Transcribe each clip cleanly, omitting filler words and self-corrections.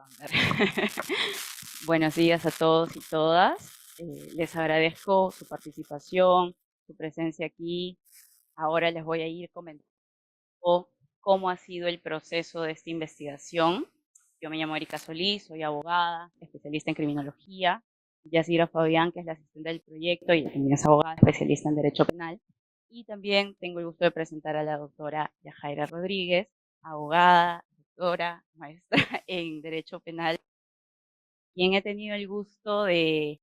puedan ver. Buenos días a todos y todas. Les agradezco su participación, su presencia aquí. Ahora les voy a ir comentando cómo ha sido el proceso de esta investigación. Yo me llamo Erika Solís, soy abogada, especialista en criminología. Yacira Fabián, que es la asistente del proyecto, y también es abogada, especialista en derecho penal. Y también tengo el gusto de presentar a la doctora Yajaira Rodríguez, abogada, doctora, maestra en derecho penal, quien he tenido el gusto de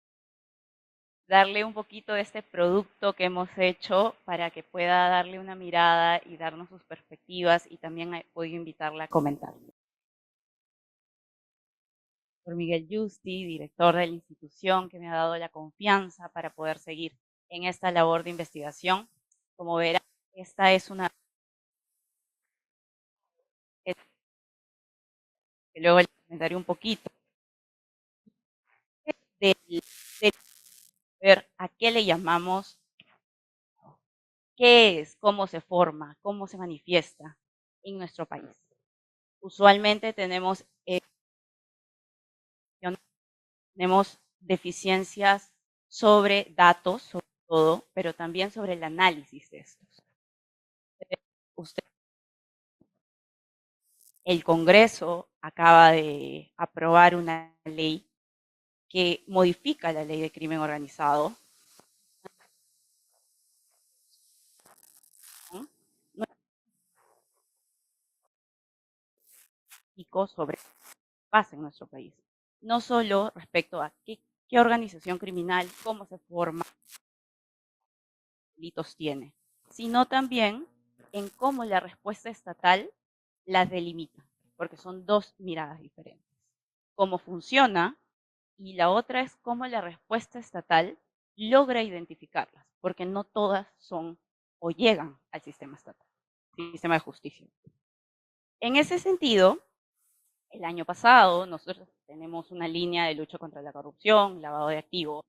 darle un poquito de este producto que hemos hecho para que pueda darle una mirada y darnos sus perspectivas, y también he podido invitarla a comentar. Por Miguel Yusti, director de la institución, que me ha dado la confianza para poder seguir en esta labor de investigación. Como verán, esta es una que luego les comentaré un poquito de ver a qué le llamamos, qué es, cómo se forma, cómo se manifiesta en nuestro país. Usualmente tenemos deficiencias sobre datos, sobre todo, pero también sobre el análisis de estos. El Congreso acaba de aprobar una ley que modifica la ley de crimen organizado, sobre qué pasa en nuestro país. No solo respecto a qué organización criminal, cómo se forma, qué delitos tiene, sino también en cómo la respuesta estatal las delimita, porque son dos miradas diferentes. Cómo funciona, y la otra es cómo la respuesta estatal logra identificarlas, porque no todas son o llegan al sistema estatal, sistema de justicia. En ese sentido, el año pasado nosotros tenemos una línea de lucha contra la corrupción, lavado de activos,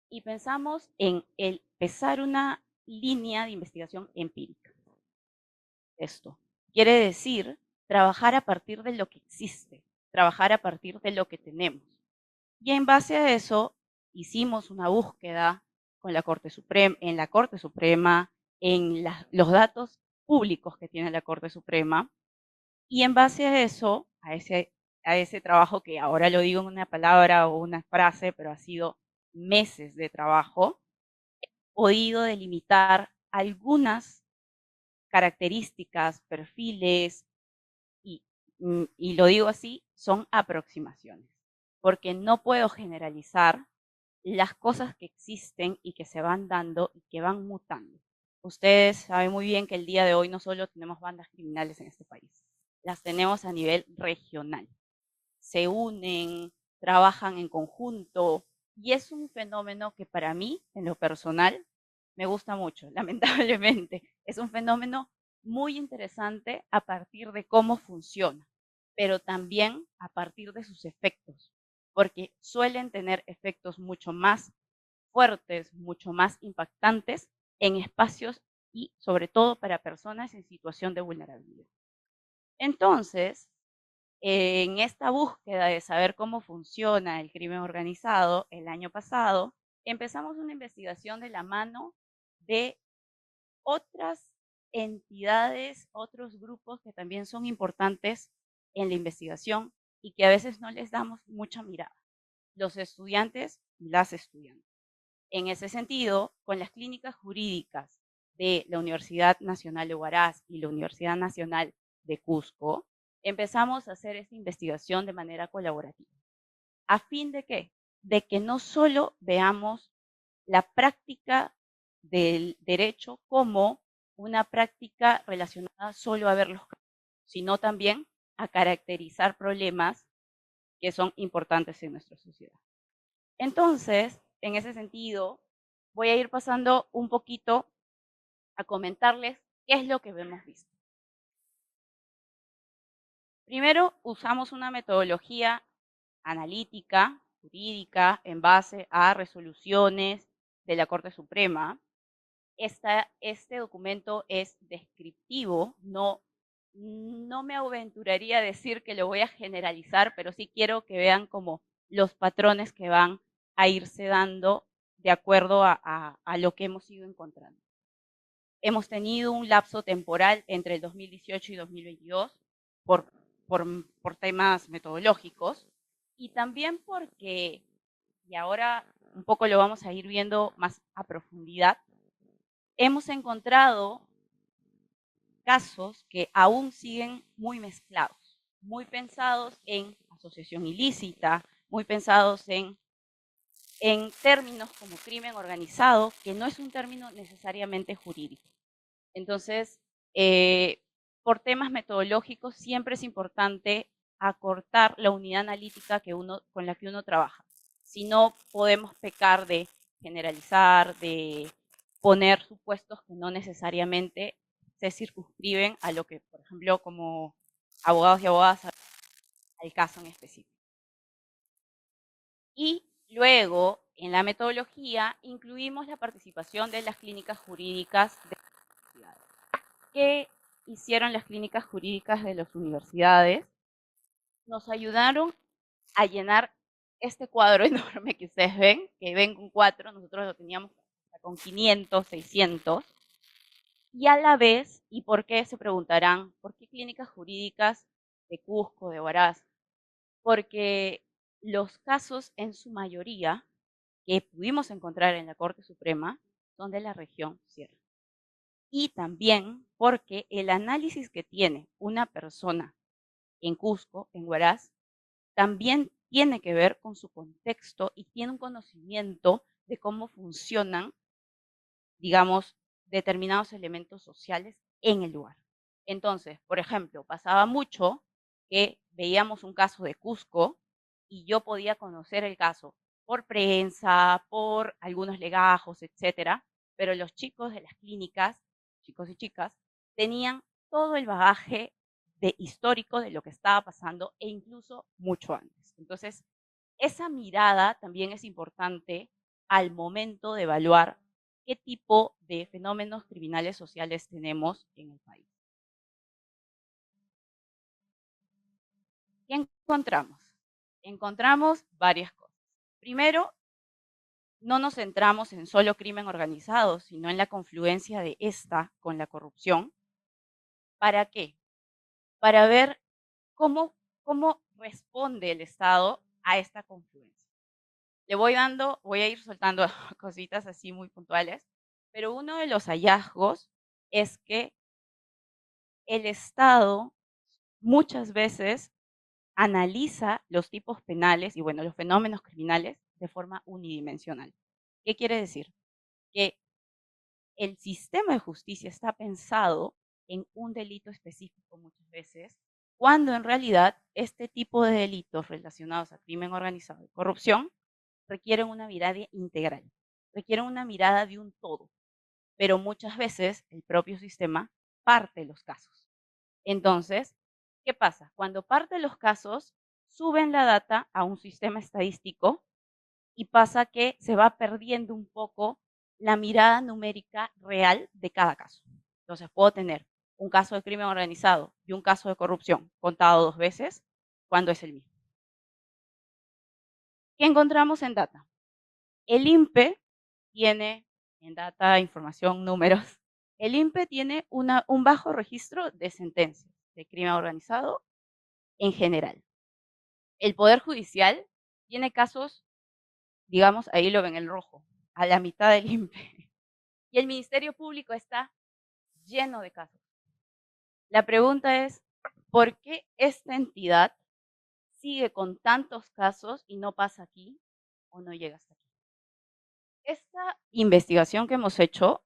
y pensamos en empezar una línea de investigación empírica. Esto quiere decir trabajar a partir de lo que existe, trabajar a partir de lo que tenemos. Y en base a eso hicimos una búsqueda con la Corte Suprema, en los datos públicos que tiene la Corte Suprema, y en base a eso, a ese trabajo, que ahora lo digo en una palabra o una frase, pero ha sido meses de trabajo, he podido delimitar algunas características, perfiles, y lo digo así, son aproximaciones, porque no puedo generalizar las cosas que existen y que se van dando y que van mutando. Ustedes saben muy bien que el día de hoy no solo tenemos bandas criminales en este país, las tenemos a nivel regional. Se unen, trabajan en conjunto, y es un fenómeno que para mí, en lo personal, me gusta mucho. Lamentablemente, es un fenómeno muy interesante a partir de cómo funciona, pero también a partir de sus efectos, porque suelen tener efectos mucho más fuertes, mucho más impactantes en espacios y sobre todo para personas en situación de vulnerabilidad. Entonces, en esta búsqueda de saber cómo funciona el crimen organizado, el año pasado empezamos una investigación de la mano de otras entidades, otros grupos que también son importantes en la investigación y que a veces no les damos mucha mirada: los estudiantes y las estudiantes. En ese sentido, con las clínicas jurídicas de la Universidad Nacional de Huaraz y la Universidad Nacional de Cusco, empezamos a hacer esta investigación de manera colaborativa. ¿A fin de qué? De que no solo veamos la práctica del derecho como una práctica relacionada solo a ver los casos, sino también a caracterizar problemas que son importantes en nuestra sociedad. Entonces, en ese sentido, voy a ir pasando un poquito a comentarles qué es lo que hemos visto. Primero, usamos una metodología analítica, jurídica, en base a resoluciones de la Corte Suprema. Este documento es descriptivo, no no me aventuraría a decir que lo voy a generalizar, pero sí quiero que vean como los patrones que van a irse dando de acuerdo a lo que hemos ido encontrando. Hemos tenido un lapso temporal entre el 2018 y 2022 por, por temas metodológicos y también porque, y ahora un poco lo vamos a ir viendo más a profundidad, hemos encontrado casos que aún siguen muy mezclados, muy pensados en asociación ilícita, muy pensados en términos como crimen organizado, que no es un término necesariamente jurídico. Entonces, por temas metodológicos, siempre es importante acortar la unidad analítica con la que uno trabaja. Si no, podemos pecar de generalizar, de poner supuestos que no necesariamente se circunscriben a lo que, por ejemplo, como abogados y abogadas, al caso en específico. Y luego, en la metodología, incluimos la participación de las clínicas jurídicas de las universidades. ¿Qué hicieron las clínicas jurídicas de las universidades? Nos ayudaron a llenar este cuadro enorme que ustedes ven, que ven con 4, nosotros lo teníamos con 500, 600, y a la vez, ¿y por qué? Se preguntarán, ¿por qué clínicas jurídicas de Cusco, de Huaraz? Porque los casos en su mayoría que pudimos encontrar en la Corte Suprema son de la región Sierra. Y también porque el análisis que tiene una persona en Cusco, en Huaraz, también tiene que ver con su contexto y tiene un conocimiento de cómo funcionan, digamos, determinados elementos sociales en el lugar. Entonces, por ejemplo, pasaba mucho que veíamos un caso de Cusco y yo podía conocer el caso por prensa, por algunos legajos, etcétera, pero los chicos de las clínicas, chicos y chicas, tenían todo el bagaje histórico de lo que estaba pasando e incluso mucho antes. Entonces, esa mirada también es importante al momento de evaluar qué tipo de fenómenos criminales sociales tenemos en el país. ¿Qué encontramos? Encontramos varias cosas. Primero, no nos centramos en solo crimen organizado, sino en la confluencia de esta con la corrupción. ¿Para qué? Para ver cómo responde el Estado a esta confluencia. Voy a ir soltando cositas así muy puntuales, pero uno de los hallazgos es que el Estado muchas veces analiza los tipos penales y, bueno, los fenómenos criminales de forma unidimensional. ¿Qué quiere decir? Que el sistema de justicia está pensado en un delito específico muchas veces, cuando en realidad este tipo de delitos relacionados a crimen organizado y corrupción requieren una mirada integral, requieren una mirada de un todo, pero muchas veces el propio sistema parte los casos. Entonces, ¿qué pasa? Cuando parte los casos, suben la data a un sistema estadístico y pasa que se va perdiendo un poco la mirada numérica real de cada caso. Entonces, puedo tener un caso de crimen organizado y un caso de corrupción contado 2 veces cuando es el mismo. ¿Qué encontramos en data? El INPE tiene, en data, información, números, el INPE tiene un bajo registro de sentencias de crimen organizado en general. El Poder Judicial tiene casos, digamos, ahí lo ven en rojo, a la mitad del INPE. Y el Ministerio Público está lleno de casos. La pregunta es, ¿por qué esta entidad sigue con tantos casos y no pasa aquí o no llega hasta aquí? Esta investigación que hemos hecho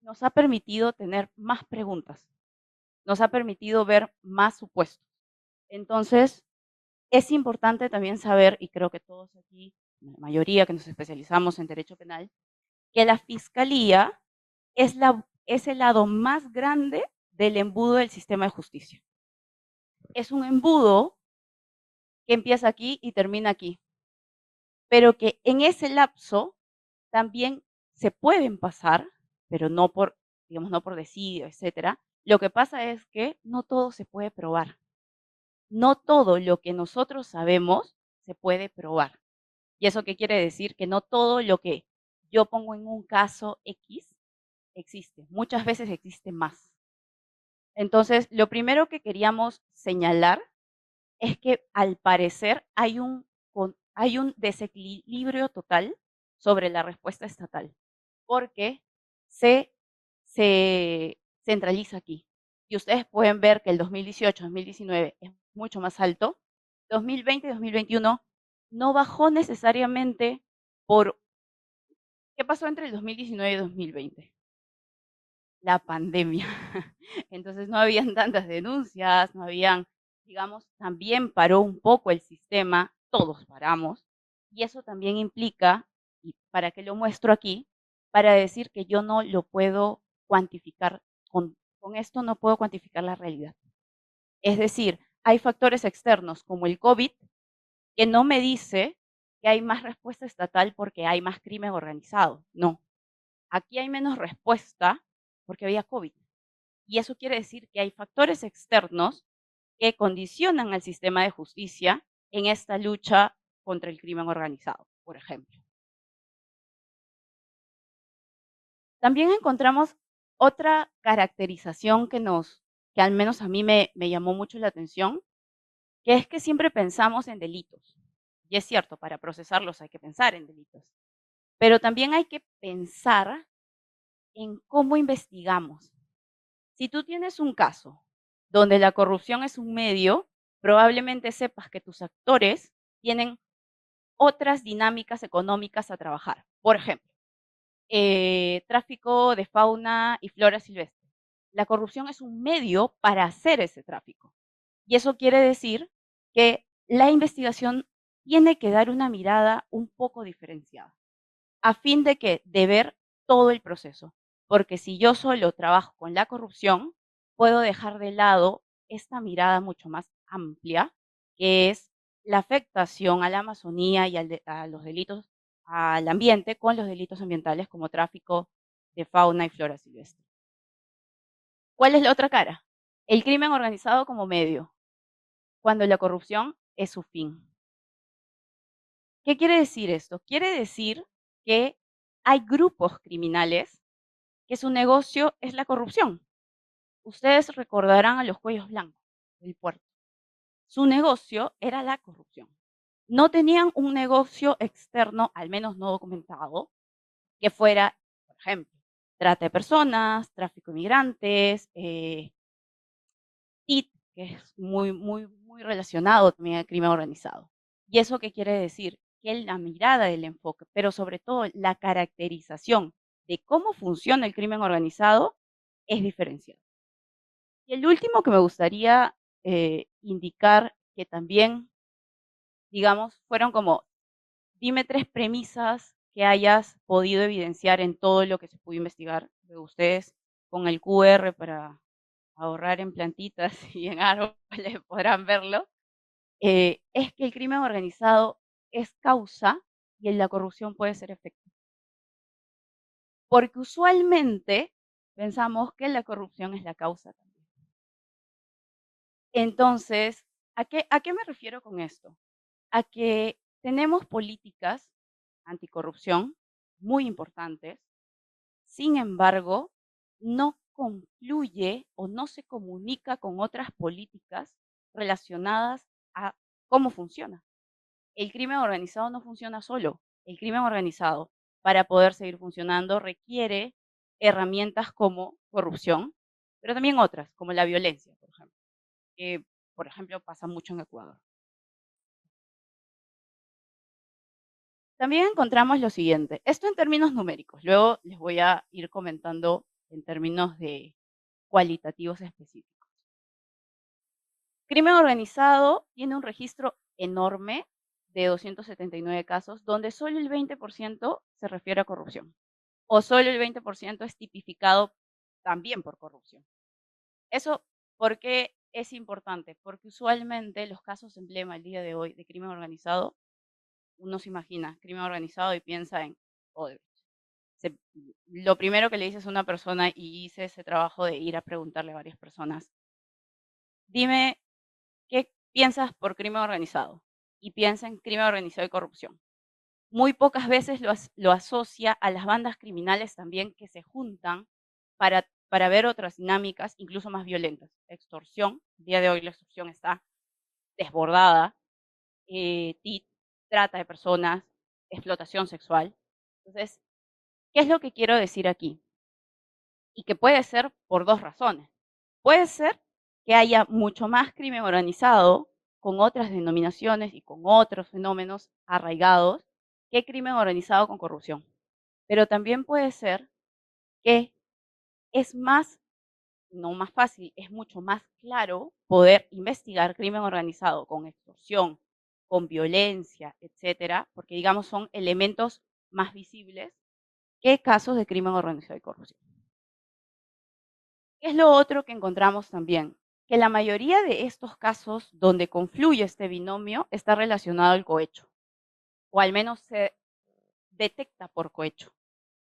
nos ha permitido tener más preguntas, nos ha permitido ver más supuestos. Entonces, es importante también saber, y creo que todos aquí, la mayoría que nos especializamos en derecho penal, que la fiscalía es el lado más grande del embudo del sistema de justicia. Es un embudo que empieza aquí y termina aquí, pero que en ese lapso también se pueden pasar, pero no por, digamos, no por desidio, etcétera, Lo que pasa es que no todo se puede probar. No todo lo que nosotros sabemos se puede probar. ¿Y eso qué quiere decir? Que no todo lo que yo pongo en un caso X existe. Muchas veces existe más. Entonces, lo primero que queríamos señalar es que al parecer hay un desequilibrio total sobre la respuesta estatal, porque se, se centraliza aquí. Y ustedes pueden ver que el 2018-2019 es mucho más alto. 2020 y 2021 no bajó necesariamente por... ¿Qué pasó entre el 2019 y 2020? La pandemia. Entonces no habían tantas denuncias, no habían, digamos, también paró un poco el sistema, todos paramos, y eso también implica, y para qué lo muestro aquí, para decir que yo no lo puedo cuantificar, con esto no puedo cuantificar la realidad. Es decir, hay factores externos como el COVID que no me dice que hay más respuesta estatal porque hay más crimen organizado. No, aquí hay menos respuesta porque había COVID. Y eso quiere decir que hay factores externos que condicionan al sistema de justicia en esta lucha contra el crimen organizado, por ejemplo. También encontramos otra caracterización que al menos a mí me llamó mucho la atención, que es que siempre pensamos en delitos. Y es cierto, para procesarlos hay que pensar en delitos. Pero también hay que pensar en cómo investigamos. Si tú tienes un caso donde la corrupción es un medio, probablemente sepas que tus actores tienen otras dinámicas económicas a trabajar. Por ejemplo, tráfico de fauna y flora silvestre. La corrupción es un medio para hacer ese tráfico. Y eso quiere decir que la investigación tiene que dar una mirada un poco diferenciada, a fin de ver todo el proceso. Porque si yo solo trabajo con la corrupción, puedo dejar de lado esta mirada mucho más amplia, que es la afectación a la Amazonía y a los delitos al ambiente con los delitos ambientales como tráfico de fauna y flora silvestre. ¿Cuál es la otra cara? El crimen organizado como medio, cuando la corrupción es su fin. ¿Qué quiere decir esto? Quiere decir que hay grupos criminales que su negocio es la corrupción. Ustedes recordarán a los cuellos blancos del puerto. Su negocio era la corrupción. No tenían un negocio externo, al menos no documentado, que fuera, por ejemplo, trata de personas, tráfico de migrantes, TIT, que es muy relacionado también al crimen organizado. ¿Y eso qué quiere decir? Que la mirada del enfoque, pero sobre todo la caracterización de cómo funciona el crimen organizado es diferenciada. Y el último que me gustaría indicar que también, digamos, fueron como, dime 3 premisas que hayas podido evidenciar en todo lo que se pudo investigar de ustedes con el QR para ahorrar en plantitas y en árboles, podrán verlo, es que el crimen organizado es causa y la corrupción puede ser efecto. Porque usualmente pensamos que la corrupción es la causa también. Entonces, a qué me refiero con esto? A que tenemos políticas anticorrupción muy importantes, sin embargo, no concluye o no se comunica con otras políticas relacionadas a cómo funciona. El crimen organizado no funciona solo. El crimen organizado, para poder seguir funcionando, requiere herramientas como corrupción, pero también otras, como la violencia, por ejemplo, que, por ejemplo, pasa mucho en Ecuador. También encontramos lo siguiente, esto en términos numéricos, luego les voy a ir comentando en términos de cualitativos específicos. Crimen organizado tiene un registro enorme de 279 casos, donde solo el 20% se refiere a corrupción, o solo el 20% es tipificado también por corrupción. Eso, ¿por qué es importante? Porque usualmente los casos emblema el día de hoy de crimen organizado, uno se imagina crimen organizado y piensa en Odebrecht. lo primero que le dices a una persona, y hice ese trabajo de ir a preguntarle a varias personas, dime, ¿qué piensas por crimen organizado? Y piensa en crimen organizado y corrupción. Muy pocas veces lo asocia a las bandas criminales también que se juntan para ver otras dinámicas, incluso más violentas. Extorsión, el día de hoy la extorsión está desbordada, trata de personas, explotación sexual. Entonces, ¿qué es lo que quiero decir aquí? Y que puede ser por dos razones. Puede ser que haya mucho más crimen organizado con otras denominaciones y con otros fenómenos arraigados que crimen organizado con corrupción. Pero también puede ser que es más, no más fácil, es mucho más claro poder investigar crimen organizado con extorsión, con violencia, etcétera, porque digamos son elementos más visibles que casos de crimen organizado y corrupción. ¿Qué es lo otro que encontramos también? Que la mayoría de estos casos donde confluye este binomio está relacionado al cohecho, o al menos se detecta por cohecho.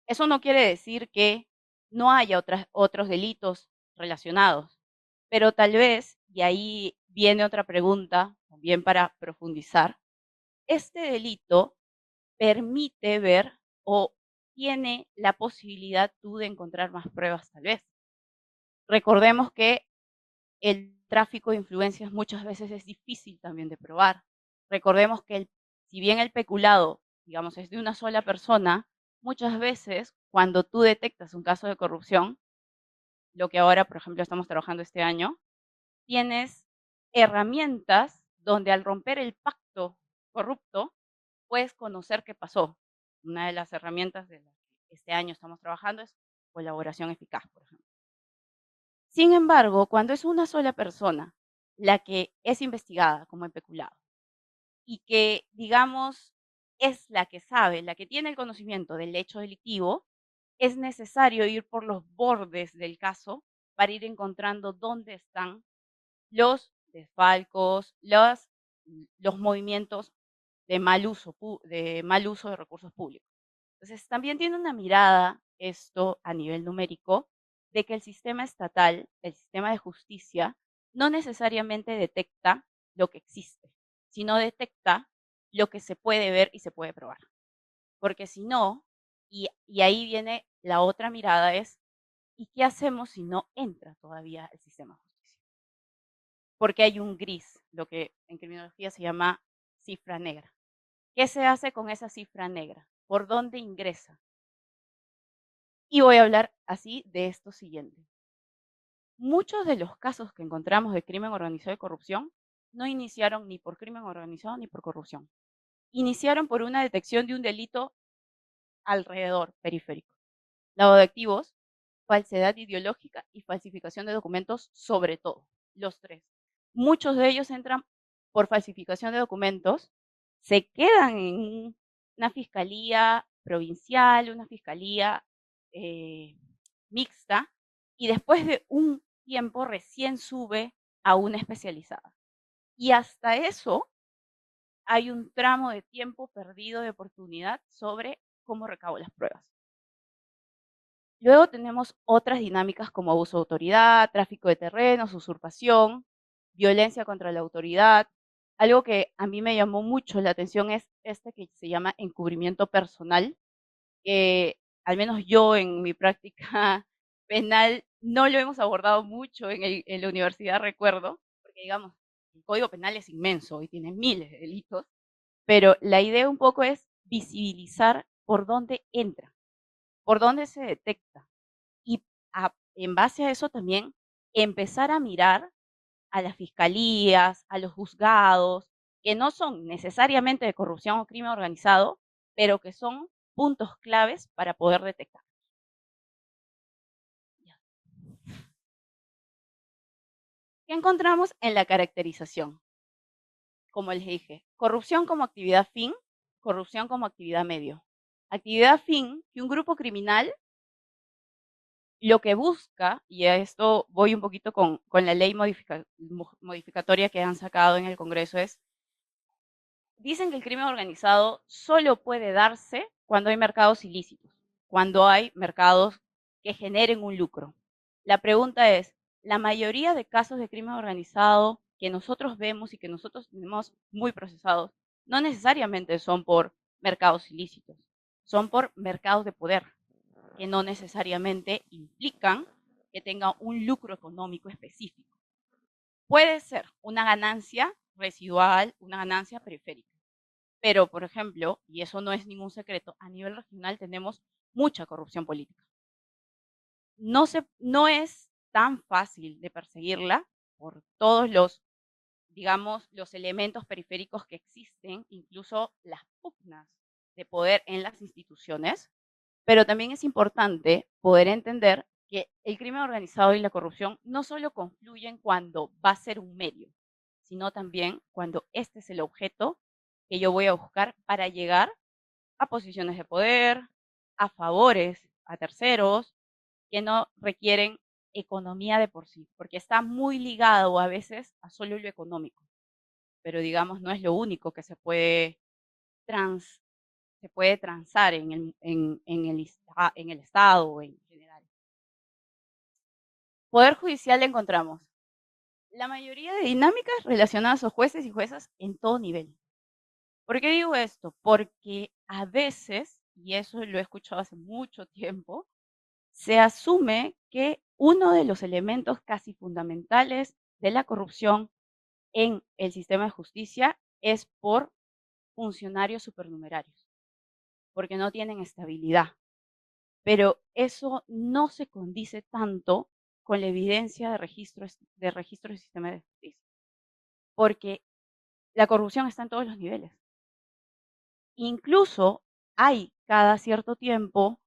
Eso no quiere decir que no haya otros delitos relacionados, pero tal vez, y ahí viene otra pregunta, también para profundizar, este delito permite ver o tiene la posibilidad tú de encontrar más pruebas tal vez. Recordemos que el tráfico de influencias muchas veces es difícil también de probar. Recordemos que si bien el peculado, digamos, es de una sola persona, muchas veces cuando tú detectas un caso de corrupción, lo que ahora, por ejemplo, estamos trabajando este año, tienes herramientas donde al romper el pacto corrupto puedes conocer qué pasó. Una de las herramientas de las que este año estamos trabajando es colaboración eficaz, por ejemplo. Sin embargo, cuando es una sola persona la que es investigada como peculado y que, digamos, es la que sabe, la que tiene el conocimiento del hecho delictivo, es necesario ir por los bordes del caso para ir encontrando dónde están los desfalcos, los movimientos de mal uso de recursos públicos. Entonces, también tiene una mirada esto a nivel numérico de que el sistema estatal, el sistema de justicia, no necesariamente detecta lo que existe, sino detecta lo que se puede ver y se puede probar. Porque si no, y ahí viene la otra mirada es, ¿y qué hacemos si no entra todavía el sistema de justicia? Porque hay un gris, lo que en criminología se llama cifra negra. ¿Qué se hace con esa cifra negra? ¿Por dónde ingresa? Y voy a hablar así de esto siguiente. Muchos de los casos que encontramos de crimen organizado y corrupción no iniciaron ni por crimen organizado ni por corrupción. Iniciaron por una detección de un delito alrededor, periférico. Lavado de activos, falsedad ideológica y falsificación de documentos, sobre todo, los tres. Muchos de ellos entran por falsificación de documentos, se quedan en una fiscalía provincial, una fiscalía mixta, y después de un tiempo recién sube a una especializada. Y hasta eso hay un tramo de tiempo perdido de oportunidad sobre cómo recabo las pruebas. Luego tenemos otras dinámicas como abuso de autoridad, tráfico de terrenos, usurpación, violencia contra la autoridad. Algo que a mí me llamó mucho la atención es este que se llama encubrimiento personal, que al menos yo en mi práctica penal no lo hemos abordado mucho en la universidad, recuerdo, porque digamos, el Código Penal es inmenso y tiene miles de delitos, pero la idea un poco es visibilizar por dónde entra, por dónde se detecta y en base a eso también empezar a mirar a las fiscalías, a los juzgados, que no son necesariamente de corrupción o crimen organizado, pero que son puntos claves para poder detectar. ¿Qué encontramos en la caracterización? Como les dije, corrupción como actividad fin, corrupción como actividad medio. Actividad fin, que un grupo criminal lo que busca, y a esto voy un poquito con la ley modificatoria que han sacado en el Congreso, es, dicen que el crimen organizado solo puede darse cuando hay mercados ilícitos. cuando hay mercados que generen un lucro. La pregunta es, la mayoría de casos de crimen organizado que nosotros vemos y que nosotros tenemos muy procesados, no necesariamente son por mercados ilícitos, son por mercados de poder, que no necesariamente implican que tenga un lucro económico específico. Puede ser una ganancia residual, una ganancia periférica. Pero, por ejemplo, y eso no es ningún secreto, a nivel regional tenemos mucha corrupción política. No es tan fácil de perseguirla por todos los, digamos, los elementos periféricos que existen, incluso las pugnas de poder en las instituciones, pero también es importante poder entender que el crimen organizado y la corrupción no solo confluyen cuando va a ser un medio, sino también cuando este es el objeto que yo voy a buscar para llegar a posiciones de poder, a favores, a terceros, que no requieren economía de por sí, porque está muy ligado a veces a solo lo económico, pero digamos no es lo único que trans, se puede transar en el Estado o en general. Poder judicial encontramos la mayoría de dinámicas relacionadas a jueces y juezas en todo nivel. ¿Por qué digo esto? Porque a veces, y eso lo he escuchado hace mucho tiempo, se asume que uno de los elementos casi fundamentales de la corrupción en el sistema de justicia es por funcionarios supernumerarios, porque no tienen estabilidad. Pero eso no se condice tanto con la evidencia de registro del sistema de justicia, porque la corrupción está en todos los niveles. Incluso hay cada cierto tiempo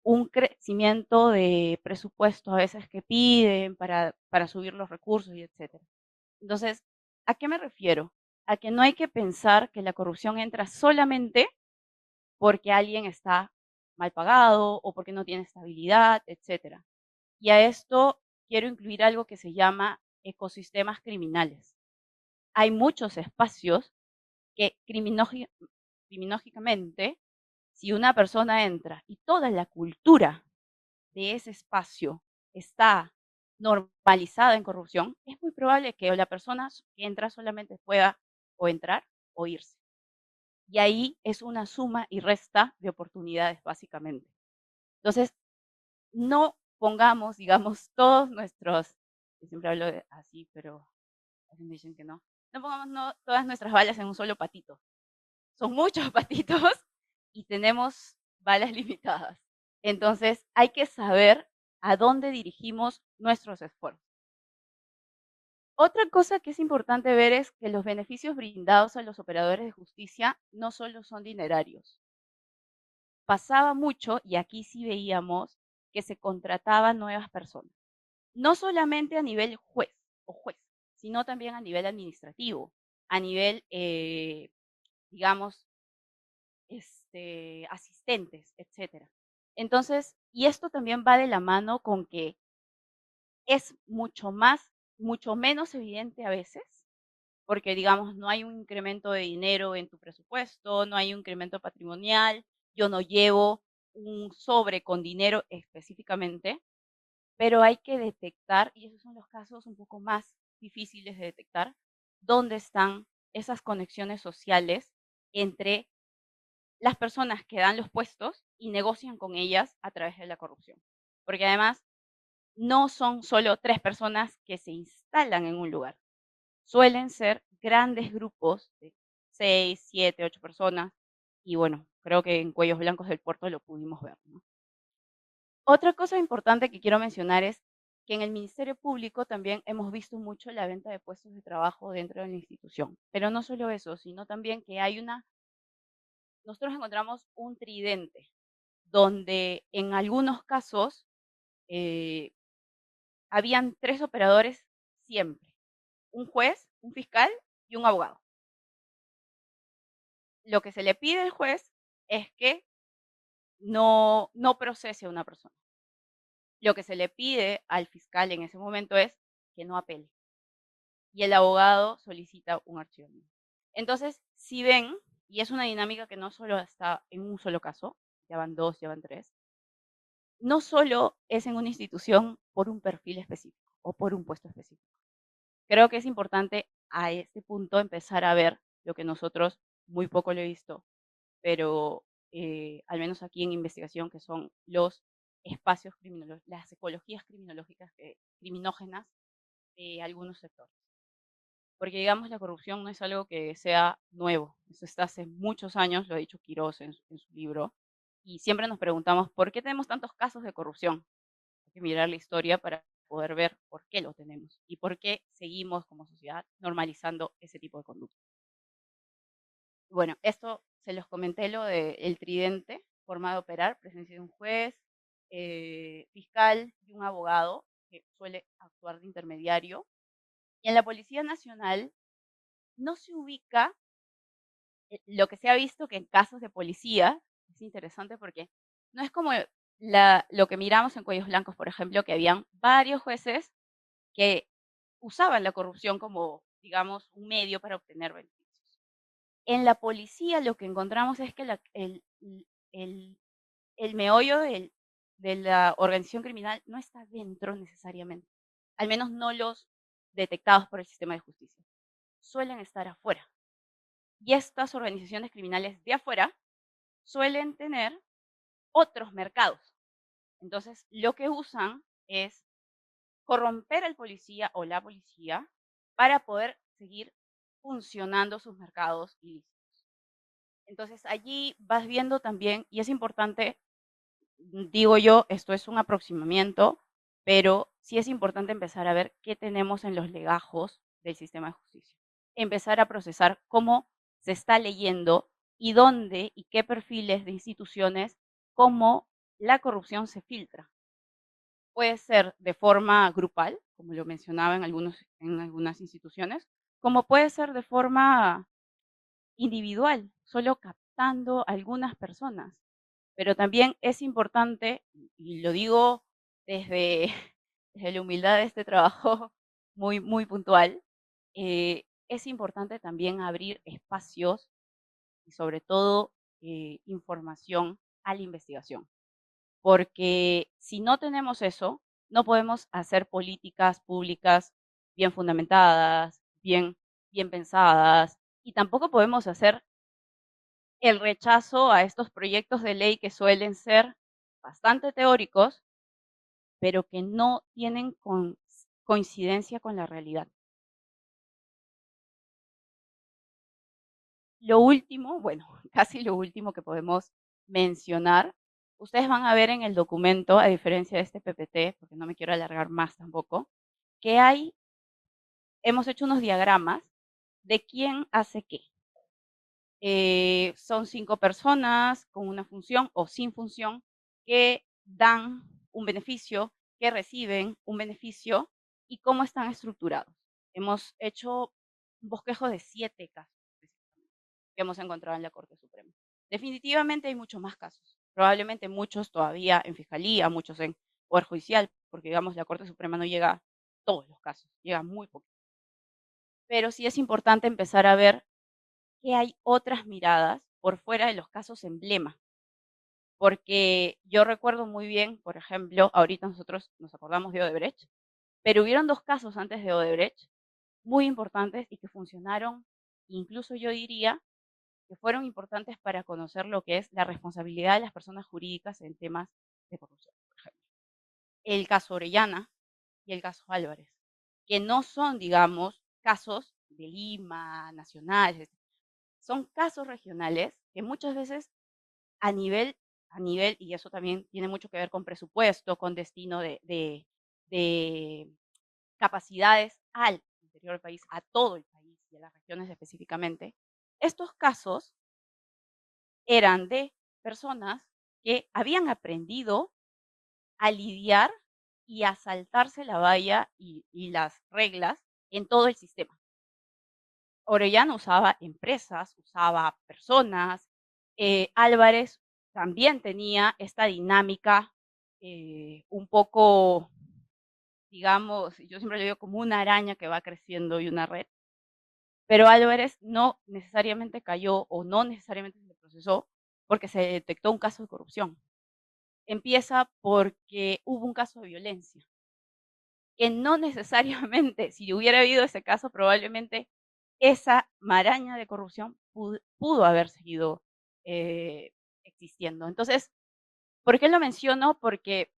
un crecimiento de presupuesto a veces que piden para subir los recursos y etcétera. Entonces, ¿a qué me refiero? A que no hay que pensar que la corrupción entra solamente porque alguien está mal pagado o porque no tiene estabilidad, etcétera. Y a esto quiero incluir algo que se llama ecosistemas criminales. Hay muchos espacios que criminológicamente, si una persona entra y toda la cultura de ese espacio está normalizada en corrupción, es muy probable que la persona que entra solamente pueda o entrar o irse. Y ahí es una suma y resta de oportunidades, básicamente. Entonces, no pongamos, digamos, todos nuestros, yo siempre hablo así, pero a veces me dicen que no pongamos todas nuestras balas en un solo patito. Son muchos patitos y tenemos balas limitadas. Entonces, hay que saber a dónde dirigimos nuestros esfuerzos. Otra cosa que es importante ver es que los beneficios brindados a los operadores de justicia no solo son dinerarios. Pasaba mucho, y aquí sí veíamos, que se contrataban nuevas personas. No solamente a nivel juez o juez, sino también a nivel administrativo, a nivel, digamos, asistentes, etcétera. Entonces, y esto también va de la mano con que es mucho menos evidente a veces, porque digamos, no hay un incremento de dinero en tu presupuesto, no hay un incremento patrimonial, yo no llevo un sobre con dinero específicamente, pero hay que detectar, y esos son los casos un poco más difíciles de detectar, dónde están esas conexiones sociales entre las personas que dan los puestos y negocian con ellas a través de la corrupción. Porque además no son solo 3 personas que se instalan en un lugar. Suelen ser grandes grupos de 6, 7, 8 personas. Y bueno, creo que en Cuellos Blancos del Puerto lo pudimos ver, ¿no? Otra cosa importante que quiero mencionar es que en el Ministerio Público también hemos visto mucho la venta de puestos de trabajo dentro de la institución. Pero no solo eso, sino también que nosotros encontramos un tridente, donde en algunos casos habían 3 operadores siempre, un juez, un fiscal y un abogado. Lo que se le pide al juez es que no procese a una persona. Lo que se le pide al fiscal en ese momento es que no apele. Y el abogado solicita un archivamiento. Entonces, si ven, y es una dinámica que no solo está en un solo caso, ya van 2, ya van 3, no solo es en una institución por un perfil específico o por un puesto específico. Creo que es importante a este punto empezar a ver lo que nosotros muy poco lo he visto, pero al menos aquí en investigación, que son los espacios criminológicos, las ecologías criminológicas, criminógenas de algunos sectores. Porque, digamos, la corrupción no es algo que sea nuevo. Eso está hace muchos años, lo ha dicho Quirós en su libro. Y siempre nos preguntamos, ¿por qué tenemos tantos casos de corrupción? Hay que mirar la historia para poder ver por qué lo tenemos y por qué seguimos como sociedad normalizando ese tipo de conducta. Bueno, esto se los comenté, lo del tridente, forma de operar, presencia de un juez, fiscal y un abogado que suele actuar de intermediario. Y en la Policía Nacional no se ubica lo que se ha visto que en casos de policía, es interesante porque no es como lo que miramos en Cuellos Blancos, por ejemplo, que habían varios jueces que usaban la corrupción como, digamos, un medio para obtener beneficios. En la policía lo que encontramos es que el, el meollo de la organización criminal no está dentro necesariamente, al menos no los detectados por el sistema de justicia. Suelen estar afuera. Y estas organizaciones criminales de afuera suelen tener otros mercados. Entonces, lo que usan es corromper al policía o la policía para poder seguir funcionando sus mercados ilícitos. Entonces, allí vas viendo también, y es importante, digo yo, esto es un aproximamiento, pero sí es importante empezar a ver qué tenemos en los legajos del sistema de justicia. Empezar a procesar cómo se está leyendo y dónde y qué perfiles de instituciones, cómo la corrupción se filtra. Puede ser de forma grupal, como lo mencionaba en algunas instituciones, como puede ser de forma individual, solo captando a algunas personas. Pero también es importante, y lo digo desde, desde la humildad de este trabajo muy, muy puntual, es importante también abrir espacios y sobre todo información a la investigación. Porque si no tenemos eso, no podemos hacer políticas públicas bien fundamentadas, bien pensadas, y tampoco podemos hacer el rechazo a estos proyectos de ley que suelen ser bastante teóricos, pero que no tienen coincidencia con la realidad. Lo último, bueno, casi lo último que podemos mencionar, ustedes van a ver en el documento, a diferencia de este PPT, porque no me quiero alargar más tampoco, que hemos hecho unos diagramas de quién hace qué. Son 5 personas con una función o sin función que dan un beneficio, que reciben un beneficio y cómo están estructurados. Hemos hecho un bosquejo de 7 casos que hemos encontrado en la Corte Suprema. Definitivamente hay muchos más casos, probablemente muchos todavía en Fiscalía, muchos en Poder Judicial, porque digamos la Corte Suprema no llega a todos los casos, llega muy poco. Pero sí es importante empezar a ver que hay otras miradas por fuera de los casos emblema, porque yo recuerdo muy bien, por ejemplo, ahorita nosotros nos acordamos de Odebrecht, pero hubieron 2 casos antes de Odebrecht muy importantes y que funcionaron, incluso yo diría que fueron importantes para conocer lo que es la responsabilidad de las personas jurídicas en temas de corrupción, por ejemplo. El caso Orellana y el caso Álvarez, que no son, digamos, casos de Lima, nacionales, son casos regionales que muchas veces a nivel, y eso también tiene mucho que ver con presupuesto, con destino de capacidades al interior del país, a todo el país y a las regiones específicamente, estos casos eran de personas que habían aprendido a lidiar y a saltarse la valla y las reglas en todo el sistema. Orellana usaba empresas, usaba personas, Álvarez también tenía esta dinámica un poco, digamos, yo siempre le digo como una araña que va creciendo y una red, pero Álvarez no necesariamente cayó o no necesariamente se le procesó porque se detectó un caso de corrupción. empieza porque hubo un caso de violencia, que no necesariamente, si hubiera habido ese caso, probablemente esa maraña de corrupción pudo haber seguido existiendo. Entonces, ¿por qué lo menciono? Porque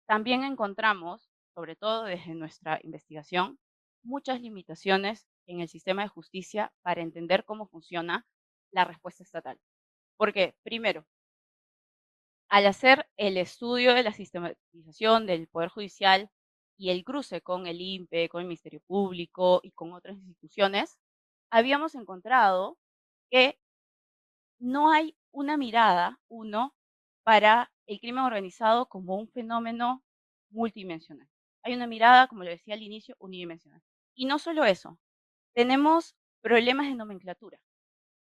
también encontramos, sobre todo desde nuestra investigación, muchas limitaciones en el sistema de justicia para entender cómo funciona la respuesta estatal. Porque, primero, al hacer el estudio de la sistematización del Poder Judicial y el cruce con el INPE, con el Ministerio Público y con otras instituciones, habíamos encontrado que no hay una mirada, para el crimen organizado como un fenómeno multidimensional. Hay una mirada, como lo decía al inicio, unidimensional. Y no solo eso, tenemos problemas de nomenclatura.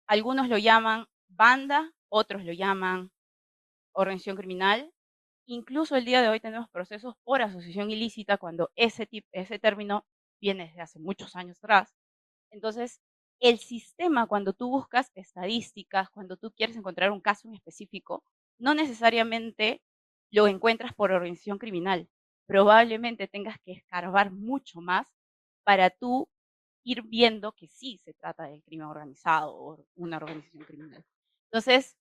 Algunos lo llaman banda, otros lo llaman organización criminal. Incluso el día de hoy tenemos procesos por asociación ilícita cuando ese término viene desde hace muchos años atrás. Entonces, el sistema, cuando tú buscas estadísticas, cuando tú quieres encontrar un caso en específico, no necesariamente lo encuentras por organización criminal. Probablemente tengas que escarbar mucho más para tú ir viendo que sí se trata del crimen organizado o una organización criminal. Entonces,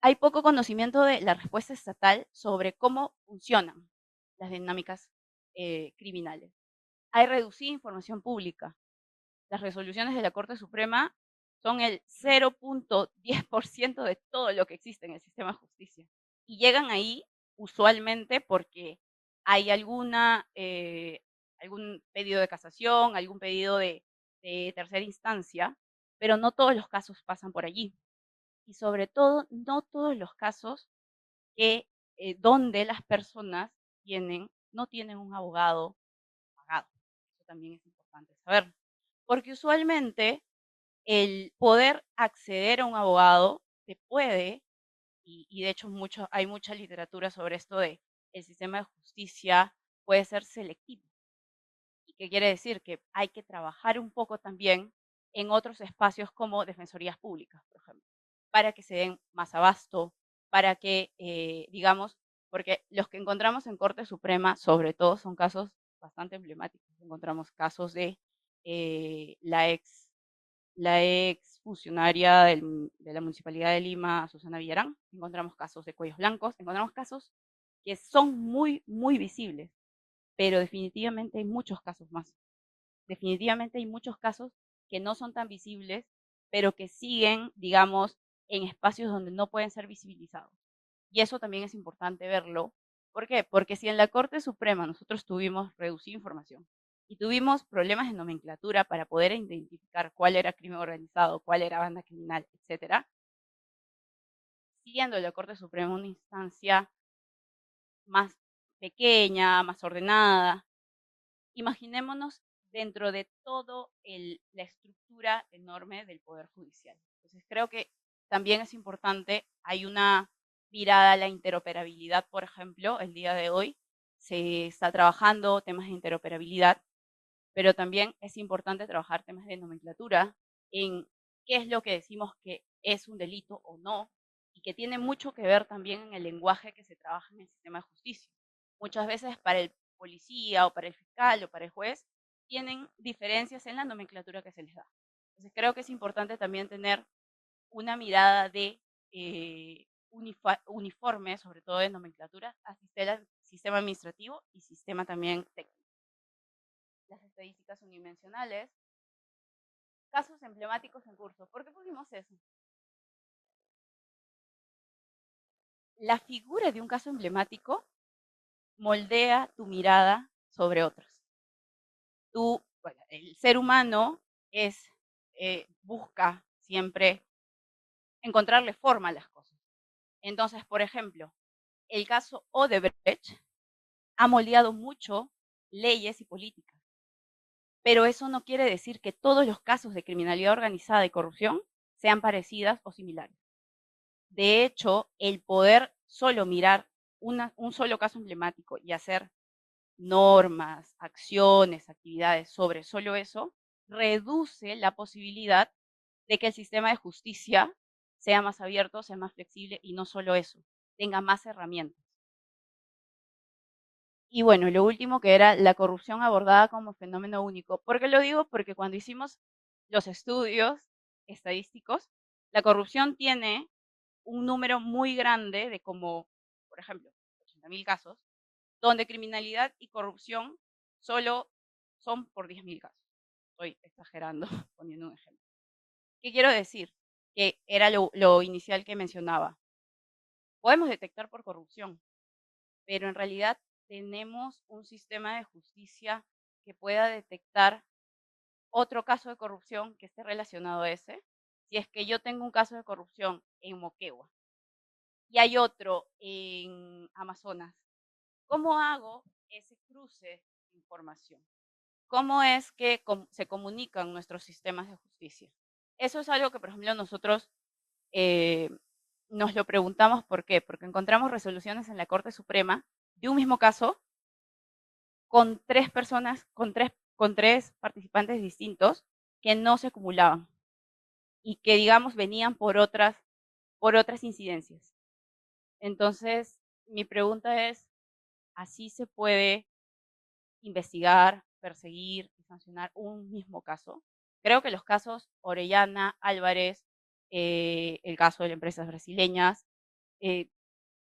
hay poco conocimiento de la respuesta estatal sobre cómo funcionan las dinámicas criminales. Hay reducida información pública. Las resoluciones de la Corte Suprema son el 0.10% de todo lo que existe en el sistema de justicia. Y llegan ahí usualmente porque hay algún pedido de casación, algún pedido de tercera instancia, pero no todos los casos pasan por allí. Y sobre todo, no todos los casos donde las personas no tienen un abogado pagado. Eso también es importante saber. Porque usualmente el poder acceder a un abogado te puede, y de hecho hay mucha literatura sobre esto de el sistema de justicia puede ser selectivo. ¿Y qué quiere decir? Que hay que trabajar un poco también en otros espacios como defensorías públicas, por ejemplo, para que se den más abasto, para que, digamos, porque los que encontramos en Corte Suprema, sobre todo, son casos bastante emblemáticos. Encontramos casos de eh, la ex la ex funcionaria de la Municipalidad de Lima, Susana Villarán. Encontramos casos de cuellos blancos, encontramos casos que son muy, muy visibles, pero definitivamente hay muchos casos más. Definitivamente hay muchos casos que no son tan visibles, pero que siguen, digamos, en espacios donde no pueden ser visibilizados. Y eso también es importante verlo. ¿Por qué? Porque si en la Corte Suprema nosotros tuvimos reducida información y tuvimos problemas de nomenclatura para poder identificar cuál era crimen organizado, cuál era banda criminal, etcétera, siendo la Corte Suprema una instancia más pequeña, más ordenada, imaginémonos dentro de todo la estructura enorme del Poder Judicial. Entonces creo que también es importante, hay una mirada a la interoperabilidad, por ejemplo, el día de hoy se está trabajando temas de interoperabilidad, pero también es importante trabajar temas de nomenclatura en qué es lo que decimos que es un delito o no, y que tiene mucho que ver también en el lenguaje que se trabaja en el sistema de justicia. Muchas veces para el policía o para el fiscal o para el juez tienen diferencias en la nomenclatura que se les da. Entonces creo que es importante también tener una mirada de uniforme, sobre todo de nomenclatura, a sistema administrativo y sistema también técnico. Las estadísticas unidimensionales, casos emblemáticos en curso. ¿Por qué pusimos eso? La figura de un caso emblemático moldea tu mirada sobre otros. Bueno, el ser humano busca siempre encontrarle forma a las cosas. Entonces, por ejemplo, el caso Odebrecht ha moldeado mucho leyes y políticas, pero eso no quiere decir que todos los casos de criminalidad organizada y corrupción sean parecidas o similares. De hecho, el poder solo mirar un solo caso emblemático y hacer normas, acciones, actividades sobre solo eso, reduce la posibilidad de que el sistema de justicia sea más abierto, sea más flexible y no solo eso, tenga más herramientas. Y bueno, lo último que era la corrupción abordada como fenómeno único. ¿Por qué lo digo? Porque cuando hicimos los estudios estadísticos, la corrupción tiene un número muy grande de como, por ejemplo, 80.000 casos, donde criminalidad y corrupción solo son por 10.000 casos. Estoy exagerando poniendo un ejemplo. ¿Qué quiero decir? Que era lo inicial que mencionaba. Podemos detectar por corrupción, pero en realidad tenemos un sistema de justicia que pueda detectar otro caso de corrupción que esté relacionado a ese. Si es que yo tengo un caso de corrupción en Moquegua y hay otro en Amazonas, ¿cómo hago ese cruce de información? ¿Cómo es que se comunican nuestros sistemas de justicia? Eso es algo que, por ejemplo, nosotros eh, nos lo preguntamos. ¿Por qué? Porque encontramos resoluciones en la Corte Suprema de un mismo caso con tres personas, con tres participantes distintos que no se acumulaban y que, digamos, venían por otras incidencias. Entonces, mi pregunta es, ¿así se puede investigar, perseguir y sancionar un mismo caso? Creo que los casos Orellana, Álvarez, el caso de las empresas brasileñas, eh,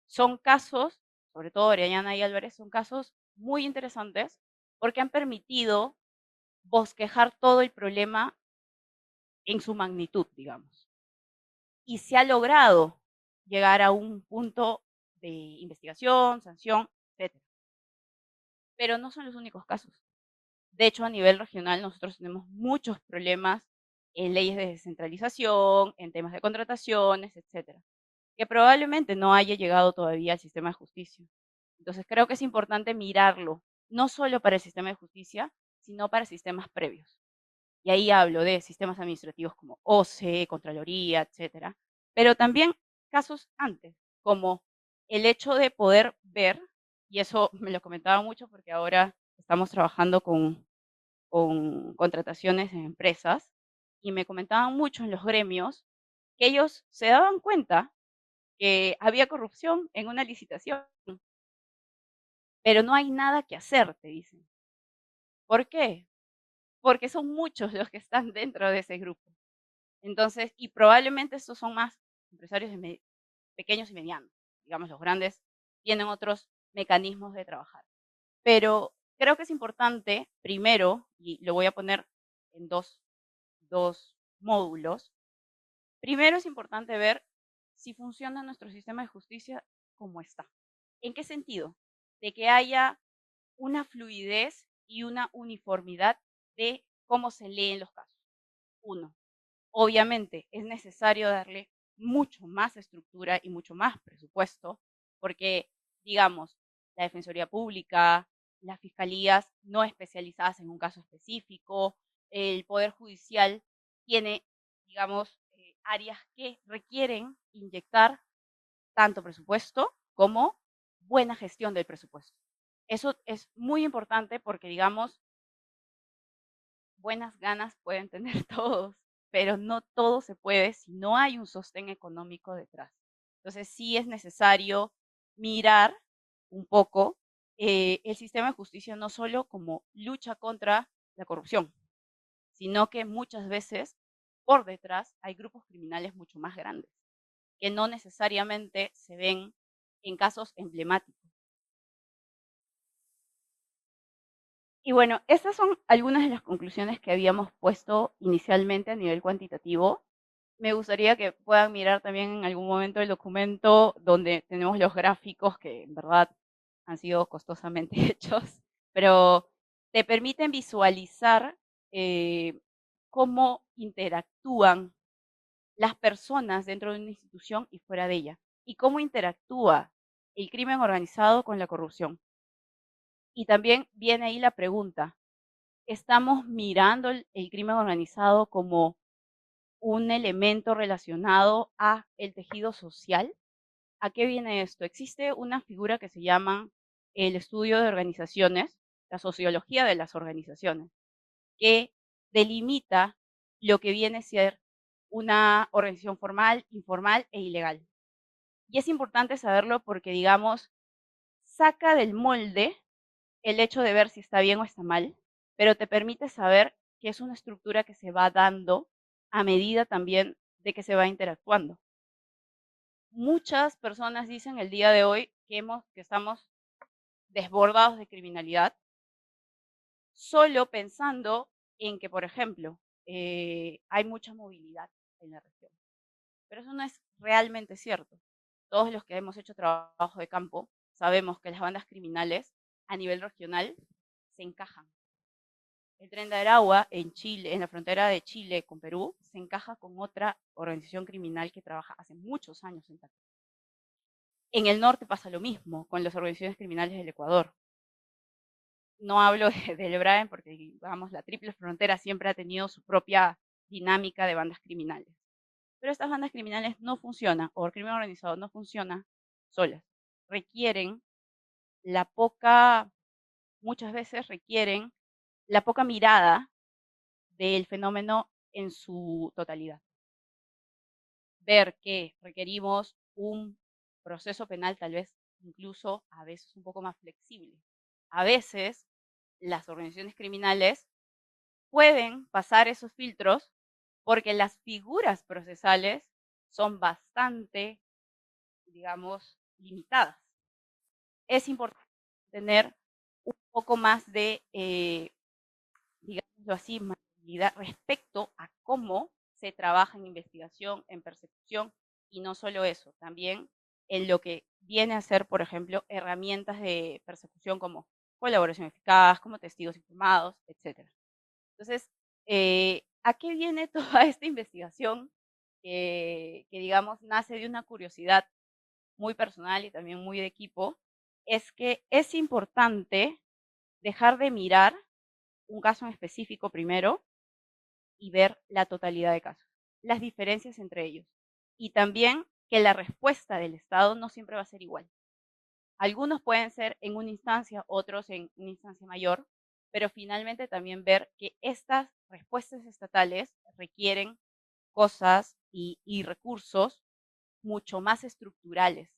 son casos, sobre todo Orellana y Álvarez, son casos muy interesantes porque han permitido bosquejar todo el problema en su magnitud, digamos. Y se ha logrado llegar a un punto de investigación, sanción, etcétera. Pero no son los únicos casos. De hecho, a nivel regional nosotros tenemos muchos problemas en leyes de descentralización, en temas de contrataciones, etcétera, que probablemente no haya llegado todavía al sistema de justicia. Entonces creo que es importante mirarlo, no solo para el sistema de justicia, sino para sistemas previos. Y ahí hablo de sistemas administrativos como OCE, Contraloría, etcétera, pero también casos antes, como el hecho de poder ver, y eso me lo comentaba mucho porque ahora estamos trabajando con contrataciones en empresas, y me comentaban mucho en los gremios que ellos se daban cuenta que había corrupción en una licitación, pero no hay nada que hacer, te dicen. ¿Por qué? Porque son muchos los que están dentro de ese grupo. Entonces, y probablemente estos son más empresarios pequeños y medianos. Digamos, los grandes tienen otros mecanismos de trabajar. Pero creo que es importante, primero, y lo voy a poner en dos módulos. Primero es importante ver si funciona nuestro sistema de justicia como está. ¿En qué sentido? De que haya una fluidez y una uniformidad de cómo se leen los casos. Uno, obviamente es necesario darle mucho más estructura y mucho más presupuesto, porque, digamos, la Defensoría Pública, las fiscalías no especializadas en un caso específico, el Poder Judicial tiene, digamos, áreas que requieren inyectar tanto presupuesto como buena gestión del presupuesto. Eso es muy importante porque, digamos, buenas ganas pueden tener todos, pero no todo se puede si no hay un sostén económico detrás. Entonces sí es necesario mirar un poco el sistema de justicia no solo como lucha contra la corrupción, sino que muchas veces por detrás hay grupos criminales mucho más grandes, que no necesariamente se ven en casos emblemáticos. Y bueno, estas son algunas de las conclusiones que habíamos puesto inicialmente a nivel cuantitativo. Me gustaría que puedan mirar también en algún momento el documento donde tenemos los gráficos que en verdad han sido costosamente hechos, pero te permiten visualizar cómo interactúan las personas dentro de una institución y fuera de ella, y cómo interactúa el crimen organizado con la corrupción. Y también viene ahí la pregunta, ¿estamos mirando el crimen organizado como un elemento relacionado a el tejido social? ¿A qué viene esto? Existe una figura que se llama el estudio de organizaciones, la sociología de las organizaciones, que delimita lo que viene a ser una organización formal, informal e ilegal. Y es importante saberlo porque, digamos, saca del molde el hecho de ver si está bien o está mal, pero te permite saber que es una estructura que se va dando a medida también de que se va interactuando. Muchas personas dicen el día de hoy que estamos desbordados de criminalidad, solo pensando en que, por ejemplo, hay mucha movilidad en la región. Pero eso no es realmente cierto. Todos los que hemos hecho trabajo de campo sabemos que las bandas criminales a nivel regional se encajan. El Tren de Aragua en Chile, en la frontera de Chile con Perú, se encaja con otra organización criminal que trabaja hace muchos años en Tacna. En el norte pasa lo mismo con las organizaciones criminales del Ecuador. No hablo del Braen porque, digamos, la triple frontera siempre ha tenido su propia dinámica de bandas criminales. Pero estas bandas criminales no funcionan, o el crimen organizado no funciona solas. Requieren la poca, muchas veces requieren la poca mirada del fenómeno en su totalidad. Ver que requerimos un proceso penal tal vez incluso a veces un poco más flexible. A veces las organizaciones criminales pueden pasar esos filtros porque las figuras procesales son bastante, digamos, limitadas. Es importante tener un poco más de, digámoslo así, masividad respecto a cómo se trabaja en investigación, en persecución, y no solo eso, también en lo que viene a ser, por ejemplo, herramientas de persecución como colaboración eficaz, como testigos informados, etc. Entonces, ¿a qué viene toda esta investigación que, digamos, nace de una curiosidad muy personal y también muy de equipo? Es que es importante dejar de mirar un caso en específico primero y ver la totalidad de casos, las diferencias entre ellos. Y también que la respuesta del Estado no siempre va a ser igual. Algunos pueden ser en una instancia, otros en una instancia mayor, pero finalmente también ver que estas respuestas estatales requieren cosas y recursos mucho más estructurales.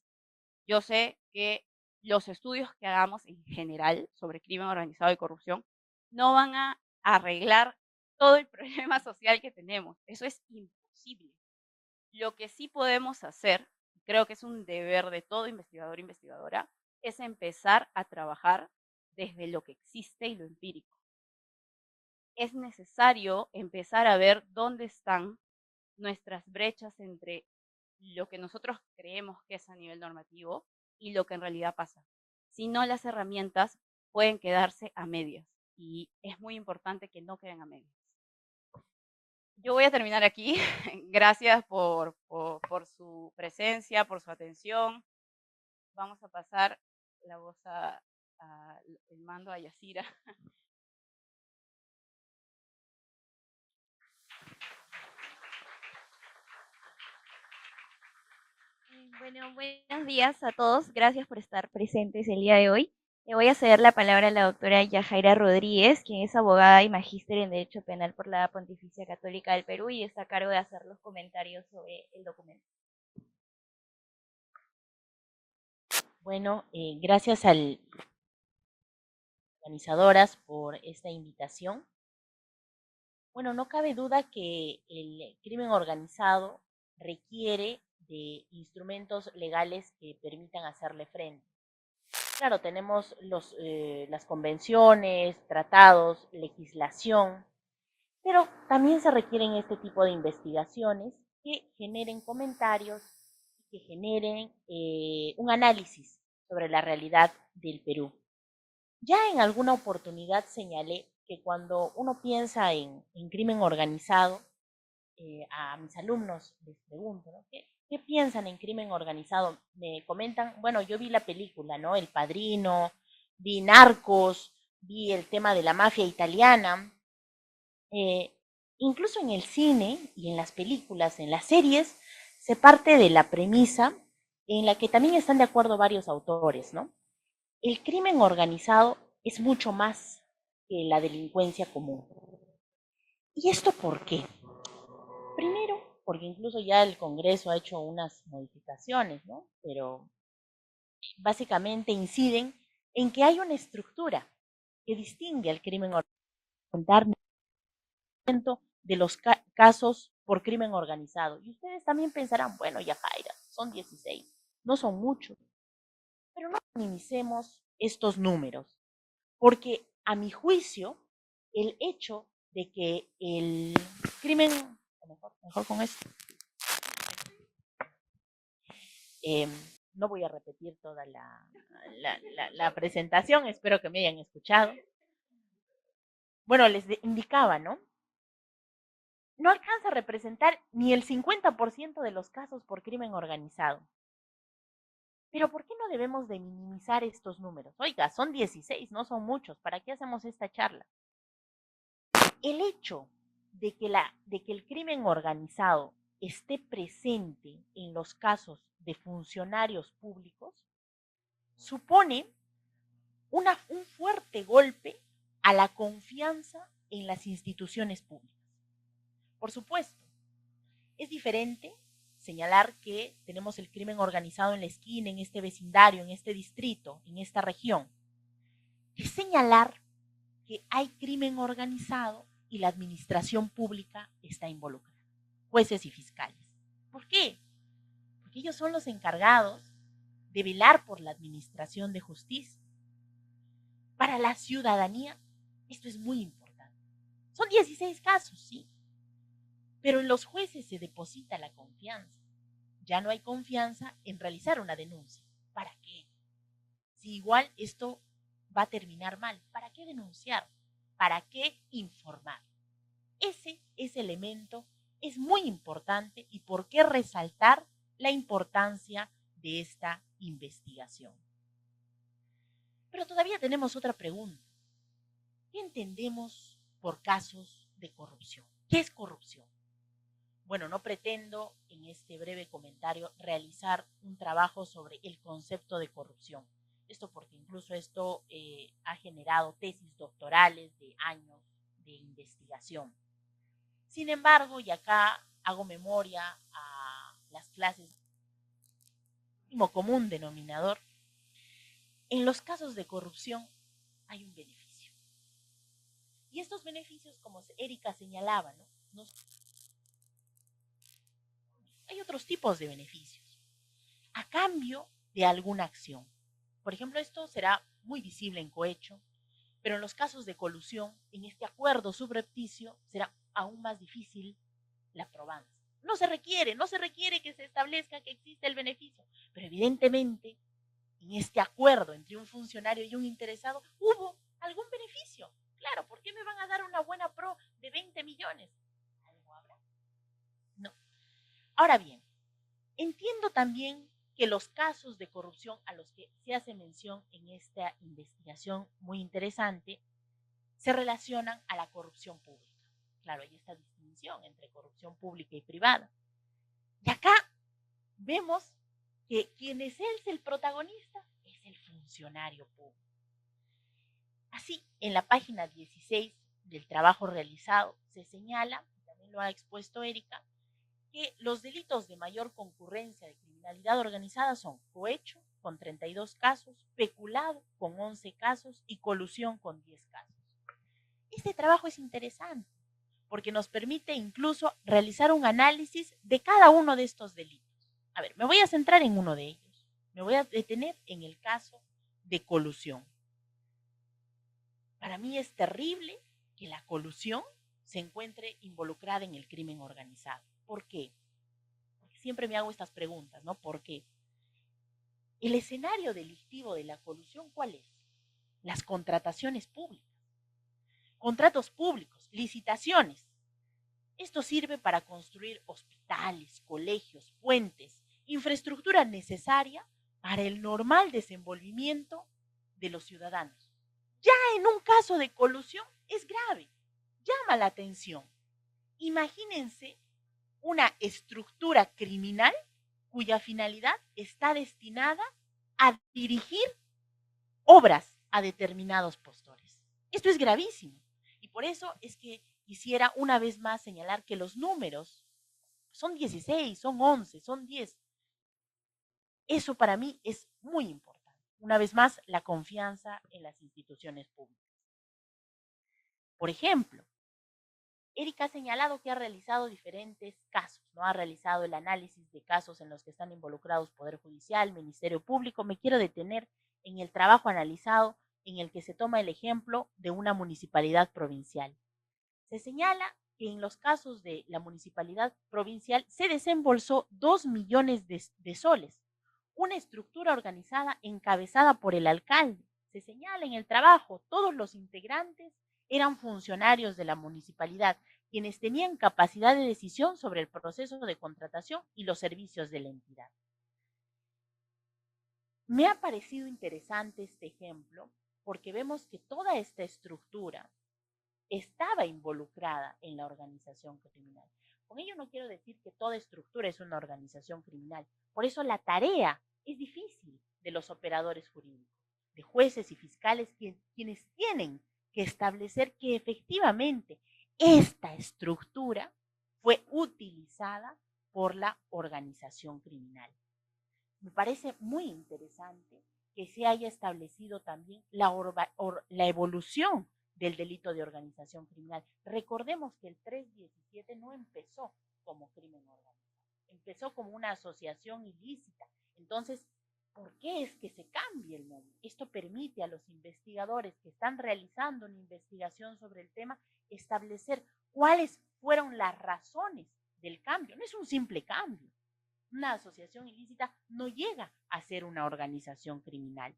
Yo sé que los estudios que hagamos en general sobre crimen organizado y corrupción no van a arreglar todo el problema social que tenemos. Eso es imposible. Lo que sí podemos hacer, creo que es un deber de todo investigador e investigadora, es empezar a trabajar desde lo que existe y lo empírico. Es necesario empezar a ver dónde están nuestras brechas entre lo que nosotros creemos que es a nivel normativo y lo que en realidad pasa. Si no, las herramientas pueden quedarse a medias y es muy importante que no queden a medias. Yo voy a terminar aquí. Gracias por su presencia, por su atención. Vamos a pasar la voz el mando a Yasira. Bueno, buenos días a todos. Gracias por estar presentes el día de hoy. Le voy a ceder la palabra a la doctora Yajaira Rodríguez, quien es abogada y magíster en Derecho Penal por la Pontificia Católica del Perú y está a cargo de hacer los comentarios sobre el documento. Bueno, gracias a las organizadoras por esta invitación. Bueno, no cabe duda que el crimen organizado requiere de instrumentos legales que permitan hacerle frente. Claro, tenemos las convenciones, tratados, legislación, pero también se requieren este tipo de investigaciones que generen comentarios, que generen un análisis sobre la realidad del Perú. Ya en alguna oportunidad señalé que cuando uno piensa en crimen organizado, a mis alumnos les pregunto, ¿no? ¿Qué piensan en crimen organizado? Me comentan, bueno, yo vi la película, ¿no? El Padrino, vi Narcos, vi el tema de la mafia italiana. Eh, Incluso en el cine y en las películas, en las series, se parte de la premisa en la que también están de acuerdo varios autores, ¿no? El crimen organizado es mucho más que la delincuencia común. ¿Y esto por qué? Primero, porque incluso ya el Congreso ha hecho unas modificaciones, ¿no? Pero básicamente inciden en que hay una estructura que distingue al crimen organizado de los casos por crimen organizado. Y ustedes también pensarán, bueno, ya Jaira, son 16, no son muchos, pero no minimicemos estos números, porque a mi juicio, el hecho de que el crimen, mejor con esto, eh, no voy a repetir toda la presentación, espero que me hayan escuchado. Bueno, les indicaba, ¿no? No alcanza a representar ni el 50% de los casos por crimen organizado. Pero ¿por qué no debemos de minimizar estos números? Oiga, son 16, no son muchos. ¿Para qué hacemos esta charla? El hecho de que el crimen organizado esté presente en los casos de funcionarios públicos supone un fuerte golpe a la confianza en las instituciones públicas. Por supuesto, es diferente señalar que tenemos el crimen organizado en la esquina, en este vecindario, en este distrito, en esta región. Es señalar que hay crimen organizado y la administración pública está involucrada, jueces y fiscales. ¿Por qué? Porque ellos son los encargados de velar por la administración de justicia. Para la ciudadanía, esto es muy importante. Son 16 casos, sí, pero en los jueces se deposita la confianza. Ya no hay confianza en realizar una denuncia. ¿Para qué? Si igual esto va a terminar mal, ¿para qué denunciar? ¿Para qué informar? Ese elemento es muy importante y por qué resaltar la importancia de esta investigación. Pero todavía tenemos otra pregunta. ¿Qué entendemos por casos de corrupción? ¿Qué es corrupción? Bueno, no pretendo en este breve comentario realizar un trabajo sobre el concepto de corrupción. Esto porque incluso esto ha generado tesis doctorales de años de investigación. Sin embargo, y acá hago memoria a las clases mínimo común denominador, en los casos de corrupción hay un beneficio. Y estos beneficios, como Erika señalaba, ¿no? Hay otros tipos de beneficios a cambio de alguna acción. Por ejemplo, esto será muy visible en cohecho, pero en los casos de colusión, en este acuerdo subrepticio, será aún más difícil la probanza. No se requiere que se establezca que existe el beneficio, pero evidentemente en este acuerdo entre un funcionario y un interesado hubo algún beneficio. Claro, ¿por qué me van a dar una buena pro de 20 millones? ¿Algo habrá? No. Ahora bien, entiendo también que los casos de corrupción a los que se hace mención en esta investigación muy interesante se relacionan a la corrupción pública. Claro, hay esta distinción entre corrupción pública y privada. Y acá vemos que quien es el protagonista es el funcionario público. Así, en la página 16 del trabajo realizado se señala, también lo ha expuesto Erika, que los delitos de mayor concurrencia de criminalidad organizada son cohecho con 32 casos, peculado con 11 casos y colusión con 10 casos. Este trabajo es interesante porque nos permite incluso realizar un análisis de cada uno de estos delitos. A ver, me voy a centrar en uno de ellos. Me voy a detener en el caso de colusión. Para mí es terrible que la colusión se encuentre involucrada en el crimen organizado. ¿Por qué? Porque siempre me hago estas preguntas, ¿no? ¿Por qué? El escenario delictivo de la colusión, ¿cuál es? Las contrataciones públicas. Contratos públicos, licitaciones. Esto sirve para construir hospitales, colegios, puentes, infraestructura necesaria para el normal desenvolvimiento de los ciudadanos. Ya en un caso de colusión es grave, llama la atención. Imagínense una estructura criminal cuya finalidad está destinada a dirigir obras a determinados postores. Esto es gravísimo y por eso es que quisiera una vez más señalar que los números son 16, son 11, son 10. Eso para mí es muy importante. Una vez más, la confianza en las instituciones públicas. Por ejemplo, Erika ha señalado que ha realizado diferentes casos, ¿no? Ha realizado el análisis de casos en los que están involucrados Poder Judicial, Ministerio Público. Me quiero detener en el trabajo analizado en el que se toma el ejemplo de una municipalidad provincial. Se señala que en los casos de la municipalidad provincial se desembolsó 2 millones de soles, una estructura organizada encabezada por el alcalde. Se señala en el trabajo, todos los integrantes eran funcionarios de la municipalidad, quienes tenían capacidad de decisión sobre el proceso de contratación y los servicios de la entidad. Me ha parecido interesante este ejemplo porque vemos que toda esta estructura estaba involucrada en la organización criminal. Con ello no quiero decir que toda estructura es una organización criminal. Por eso la tarea es difícil de los operadores jurídicos, de jueces y fiscales, quienes tienen que establecer que efectivamente esta estructura fue utilizada por la organización criminal. Me parece muy interesante que se haya establecido también la evolución del delito de organización criminal. Recordemos que el 317 no empezó como crimen organizado, empezó como una asociación ilícita. Entonces, ¿por qué es que se cambia el nombre? Esto permite a los investigadores que están realizando una investigación sobre el tema establecer cuáles fueron las razones del cambio. No es un simple cambio. Una asociación ilícita no llega a ser una organización criminal.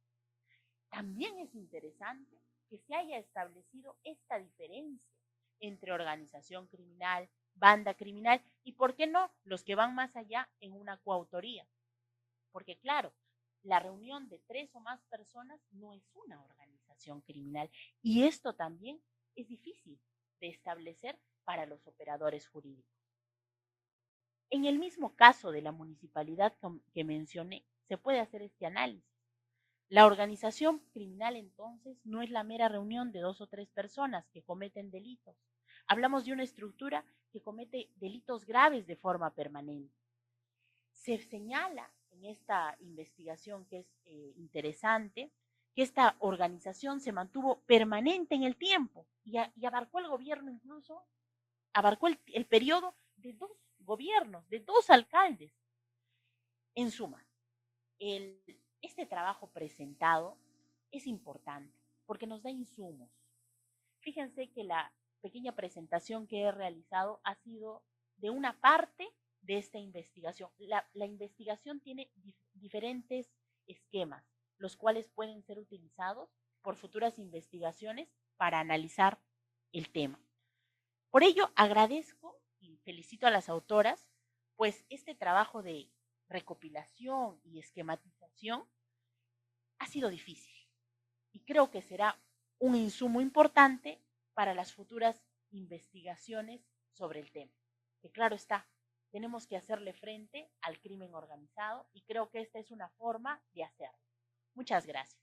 También es interesante que se haya establecido esta diferencia entre organización criminal, banda criminal y, ¿por qué no?, los que van más allá en una coautoría. Porque claro, la reunión de 3 o más personas no es una organización criminal y esto también es difícil de establecer para los operadores jurídicos. En el mismo caso de la municipalidad que mencioné, se puede hacer este análisis. La organización criminal entonces no es la mera reunión de 2 o 3 personas que cometen delitos. Hablamos de una estructura que comete delitos graves de forma permanente. Se señala en esta investigación, que es interesante, que esta organización se mantuvo permanente en el tiempo y abarcó el gobierno, incluso abarcó el periodo de 2 gobiernos, de 2 alcaldes. En suma, este trabajo presentado es importante porque nos da insumos. Fíjense que la pequeña presentación que he realizado ha sido de una parte de esta investigación. La investigación tiene diferentes esquemas, los cuales pueden ser utilizados por futuras investigaciones para analizar el tema. Por ello, agradezco y felicito a las autoras, pues este trabajo de recopilación y esquematización ha sido difícil y creo que será un insumo importante para las futuras investigaciones sobre el tema. Que claro está, tenemos que hacerle frente al crimen organizado y creo que esta es una forma de hacerlo. Muchas gracias.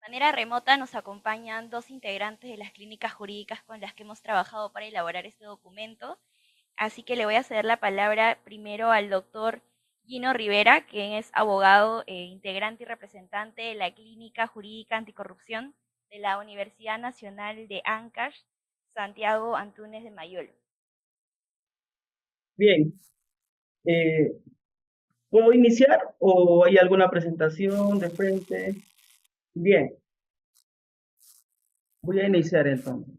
De manera remota nos acompañan 2 integrantes de las clínicas jurídicas con las que hemos trabajado para elaborar este documento. Así que le voy a ceder la palabra primero al doctor Gino Rivera, quien es abogado, integrante y representante de la Clínica Jurídica Anticorrupción de la Universidad Nacional de Ancash, Santiago Antúnez de Mayolo. Bien, ¿puedo iniciar o hay alguna presentación de frente? Bien, voy a iniciar entonces.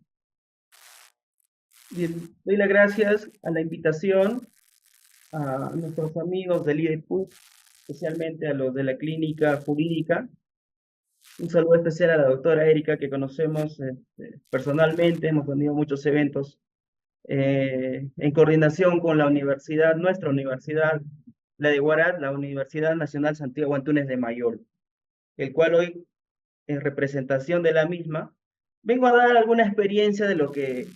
Bien, doy las gracias a la invitación a nuestros amigos del IEPUC, especialmente a los de la Clínica Jurídica. Un saludo especial a la doctora Erika, que conocemos personalmente, hemos tenido muchos eventos en coordinación con la universidad, nuestra universidad, la de Huaraz, la Universidad Nacional Santiago Antúnez de Mayolo, el cual hoy, en representación de la misma, vengo a dar alguna experiencia de lo que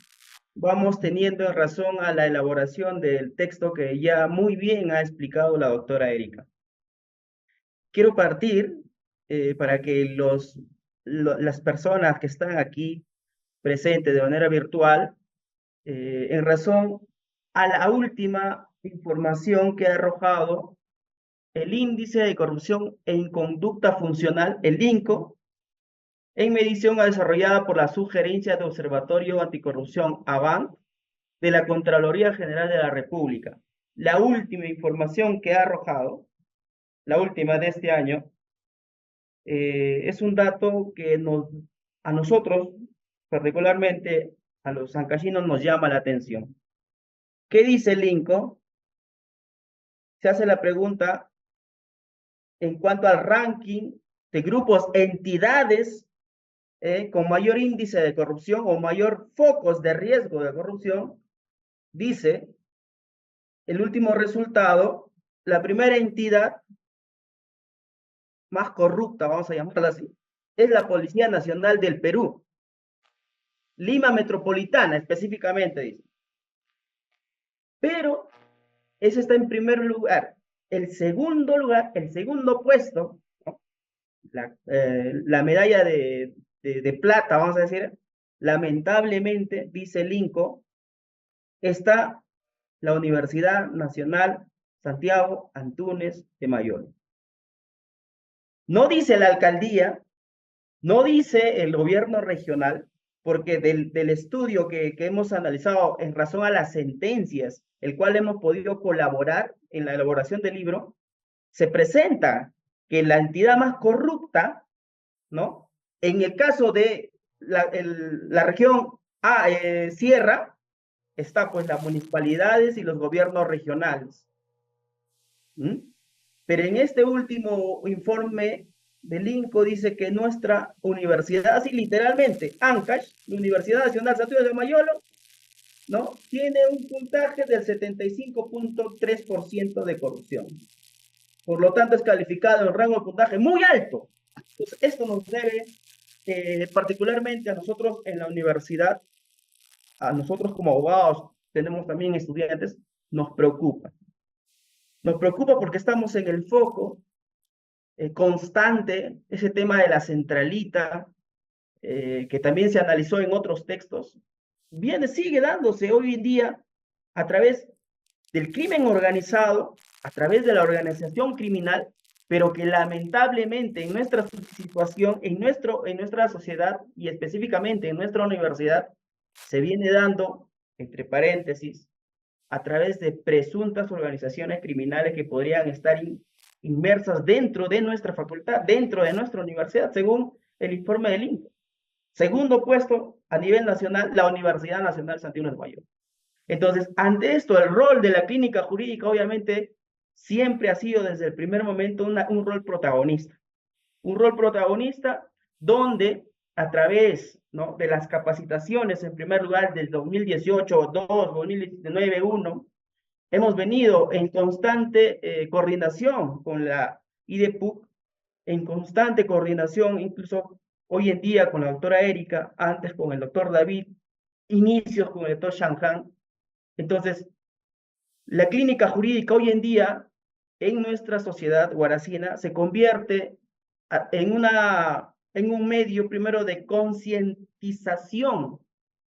vamos teniendo en razón a la elaboración del texto que ya muy bien ha explicado la doctora Erika. Quiero partir para que las personas que están aquí presentes de manera virtual en razón a la última información que ha arrojado el Índice de Corrupción e Inconducta Funcional, el INCO, en medición desarrollada por la Sugerencia de Observatorio Anticorrupción AVAN de la Contraloría General de la República. La última información que ha arrojado, la última de este año, es un dato que a nosotros, particularmente a los sancachinos, nos llama la atención. ¿Qué dice el INCO? Se hace la pregunta en cuanto al ranking de grupos, entidades con mayor índice de corrupción o mayor focos de riesgo de corrupción. Dice el último resultado, la primera entidad más corrupta, vamos a llamarla así, es la Policía Nacional del Perú. Lima Metropolitana, específicamente, dice. Pero ese está en primer lugar. El segundo lugar, el segundo puesto, ¿no? La medalla de plata, vamos a decir, lamentablemente, dice el INCO, está la Universidad Nacional Santiago Antúnez de Mayolo. No dice la alcaldía, no dice el gobierno regional, porque del estudio que hemos analizado en razón a las sentencias, el cual hemos podido colaborar en la elaboración del libro, se presenta que la entidad más corrupta, ¿no? En el caso de la región Sierra, está pues las municipalidades y los gobiernos regionales. ¿Mm? Pero en este último informe del INCO dice que nuestra universidad, así literalmente, Ancash, la Universidad Nacional Santiago de Mayolo, ¿no? Tiene un puntaje del 75.3% de corrupción. Por lo tanto, es calificado en un rango de puntaje muy alto. Entonces, esto nos debe, particularmente a nosotros en la universidad, a nosotros como abogados, tenemos también estudiantes, nos preocupa. Nos preocupa porque estamos en el foco constante, ese tema de la centralita, que también se analizó en otros textos, sigue dándose hoy en día a través del crimen organizado, a través de la organización criminal, pero que lamentablemente en nuestra situación, en nuestra sociedad y específicamente en nuestra universidad, se viene dando, entre paréntesis, a través de presuntas organizaciones criminales que podrían estar inmersas dentro de nuestra facultad, dentro de nuestra universidad, según el informe del INCO. Segundo puesto a nivel nacional, la Universidad Nacional Santiago de Mayolo. Entonces, ante esto, el rol de la clínica jurídica, obviamente, siempre ha sido desde el primer momento un rol protagonista. Un rol protagonista donde, a través, ¿no?, de las capacitaciones, en primer lugar, del 2018, 2, 2019, 1, hemos venido en constante coordinación con la IDEPUC, en constante coordinación, incluso hoy en día con la doctora Erika, antes con el doctor David, inicios con el doctor Shanghan. Entonces, la clínica jurídica hoy en día, en nuestra sociedad guaracina, se convierte en un medio primero de concientización.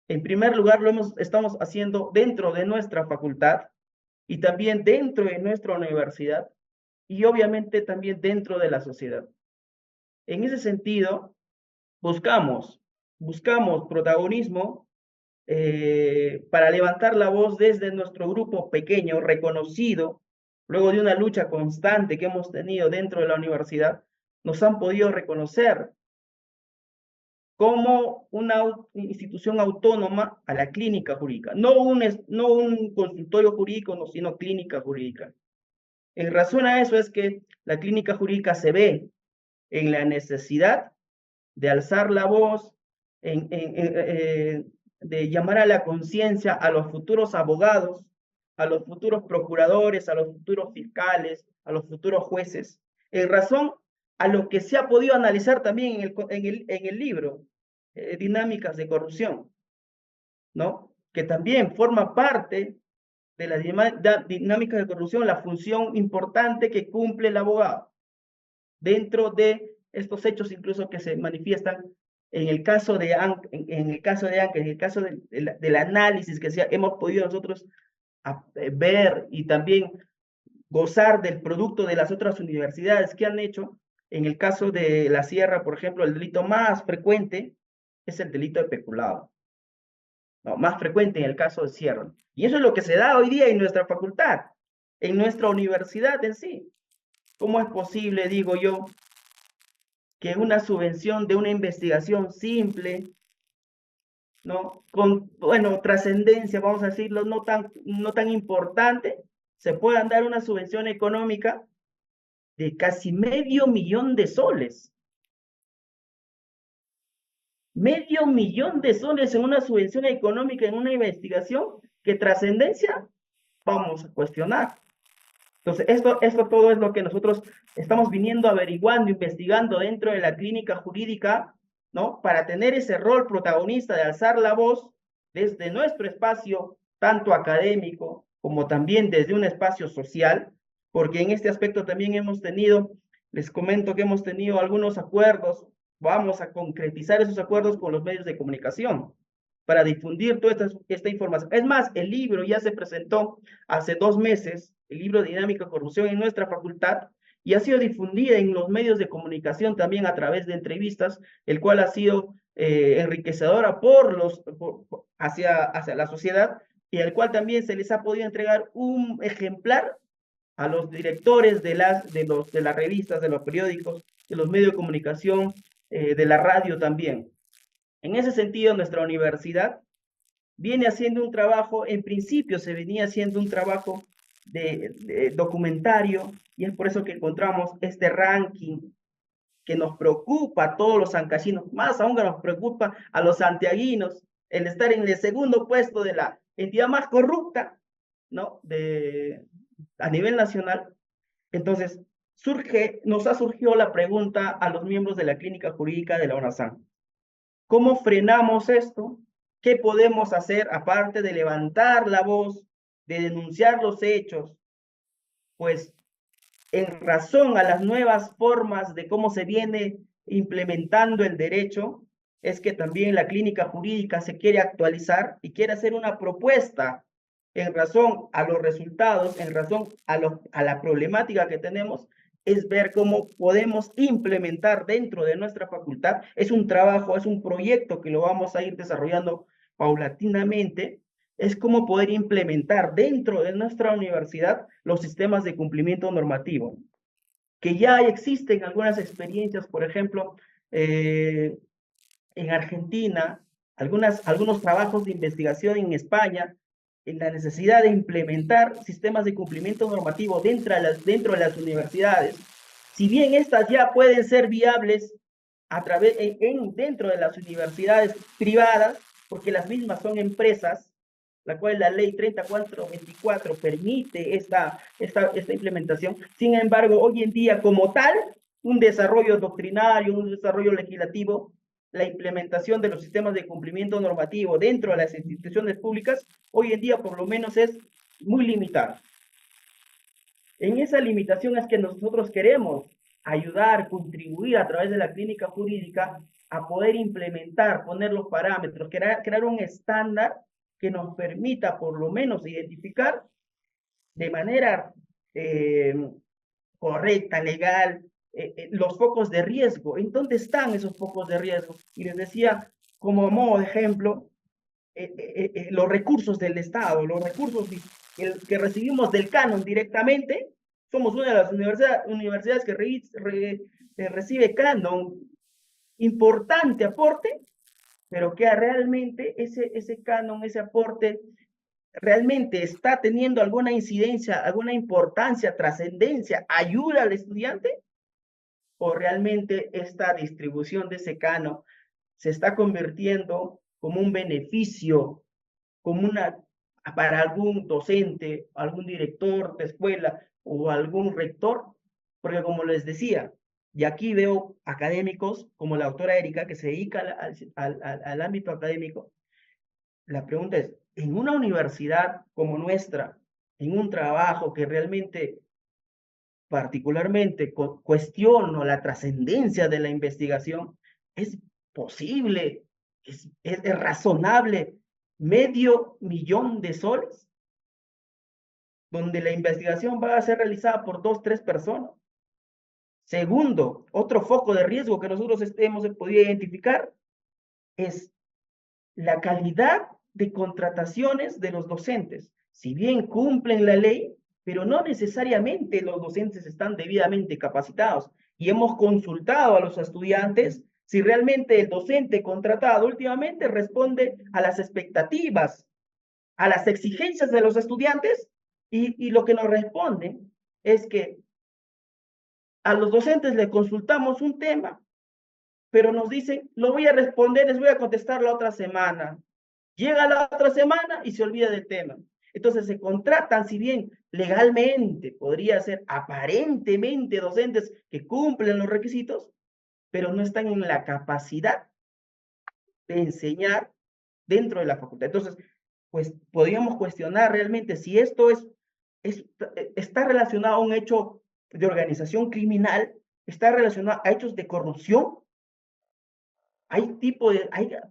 En primer lugar, estamos haciendo dentro de nuestra facultad y también dentro de nuestra universidad y obviamente también dentro de la sociedad. En ese sentido, buscamos protagonismo para levantar la voz desde nuestro grupo pequeño, reconocido, luego de una lucha constante que hemos tenido dentro de la universidad, nos han podido reconocer como una institución autónoma a la clínica jurídica, no un consultorio jurídico, sino clínica jurídica. En razón a eso es que la clínica jurídica se ve en la necesidad de alzar la voz, de llamar a la conciencia a los futuros abogados, a los futuros procuradores, a los futuros fiscales, a los futuros jueces, en razón a lo que se ha podido analizar también en el libro, Dinámicas de Corrupción, ¿no? Que también forma parte de las dinámicas de corrupción, la función importante que cumple el abogado dentro de estos hechos incluso que se manifiestan en el caso de en el caso de Ancash, en el caso del análisis que hemos podido nosotros ver y también gozar del producto de las otras universidades que han hecho, en el caso de la Sierra, por ejemplo, el delito más frecuente es el delito de peculado. No, más frecuente en el caso de Sierra. Y eso es lo que se da hoy día en nuestra facultad, en nuestra universidad en sí. ¿Cómo es posible, digo yo, que una subvención de una investigación simple, ¿no? Con, bueno, trascendencia, vamos a decirlo, no tan importante, se puedan dar una subvención económica de casi $500,000 de soles? $500,000 de soles en una subvención económica en una investigación, ¿qué trascendencia? Vamos a cuestionar. Entonces, esto todo es lo que nosotros estamos viniendo averiguando, investigando dentro de la clínica jurídica, ¿no? Para tener ese rol protagonista de alzar la voz desde nuestro espacio, tanto académico como también desde un espacio social, porque en este aspecto también les comento que hemos tenido algunos acuerdos, vamos a concretizar esos acuerdos con los medios de comunicación para difundir toda esta información. Es más, el libro ya se presentó hace 2 meses, el libro Dinámica Corrupción en nuestra facultad, y ha sido difundida en los medios de comunicación también a través de entrevistas, el cual ha sido enriquecedora hacia la sociedad, y al cual también se les ha podido entregar un ejemplar a los directores de las revistas, de los periódicos, de los medios de comunicación, de la radio también. En ese sentido, nuestra universidad viene haciendo un trabajo, en principio se venía haciendo un trabajo de documentario, y es por eso que encontramos este ranking que nos preocupa a todos los ancachinos, más aún que nos preocupa a los santiaguinos, el estar en el segundo puesto de la entidad más corrupta, ¿no? A nivel nacional. Entonces, nos ha surgido la pregunta a los miembros de la clínica jurídica de la UNASAM. ¿Cómo frenamos esto? ¿Qué podemos hacer aparte de levantar la voz, de denunciar los hechos? Pues en razón a las nuevas formas de cómo se viene implementando el derecho, es que también la clínica jurídica se quiere actualizar y quiere hacer una propuesta en razón a los resultados, en razón a la problemática que tenemos, es ver cómo podemos implementar dentro de nuestra facultad. Es un trabajo, es un proyecto que lo vamos a ir desarrollando paulatinamente, es cómo poder implementar dentro de nuestra universidad los sistemas de cumplimiento normativo, que ya existen algunas experiencias, por ejemplo, en Argentina, algunos trabajos de investigación en España, en la necesidad de implementar sistemas de cumplimiento normativo dentro de las universidades. Si bien estas ya pueden ser viables dentro de las universidades privadas, porque las mismas son empresas, la cual la ley 3424 permite esta implementación. Sin embargo, hoy en día, como tal, un desarrollo doctrinario, un desarrollo legislativo, la implementación de los sistemas de cumplimiento normativo dentro de las instituciones públicas, hoy en día por lo menos es muy limitada. En esa limitación es que nosotros queremos ayudar, contribuir a través de la clínica jurídica a poder implementar, poner los parámetros, crear un estándar que nos permita por lo menos identificar de manera correcta, legal, los focos de riesgo. ¿En dónde están esos focos de riesgo? Y les decía, como modo de ejemplo, los recursos del Estado, los recursos que recibimos del canon directamente. Somos una de las universidades que recibe canon, importante aporte, pero que realmente ese canon, ese aporte, realmente está teniendo alguna incidencia, alguna importancia, trascendencia, ayuda al estudiante, o realmente esta distribución de ese canon se está convirtiendo como un beneficio, para algún docente, algún director de escuela o algún rector, porque como les decía, y aquí veo académicos como la doctora Erika que se dedica al ámbito académico. La pregunta es, en una universidad como nuestra, en un trabajo que realmente particularmente cuestiono la trascendencia de la investigación, ¿es posible, es razonable, $500,000 donde la investigación va a ser realizada por 2, 3 personas. Segundo, otro foco de riesgo que nosotros hemos podido identificar es la calidad de contrataciones de los docentes. Si bien cumplen la ley, pero no necesariamente los docentes están debidamente capacitados. Y hemos consultado a los estudiantes si realmente el docente contratado últimamente responde a las expectativas, a las exigencias de los estudiantes, y lo que nos responden es que a los docentes les consultamos un tema, pero nos dicen, lo voy a responder, les voy a contestar la otra semana. Llega la otra semana y se olvida del tema. Entonces se contratan, si bien legalmente podría ser aparentemente docentes que cumplen los requisitos, pero no están en la capacidad de enseñar dentro de la facultad. Entonces, pues podríamos cuestionar realmente si esto está relacionado a un hecho de organización criminal, está relacionado a hechos de corrupción.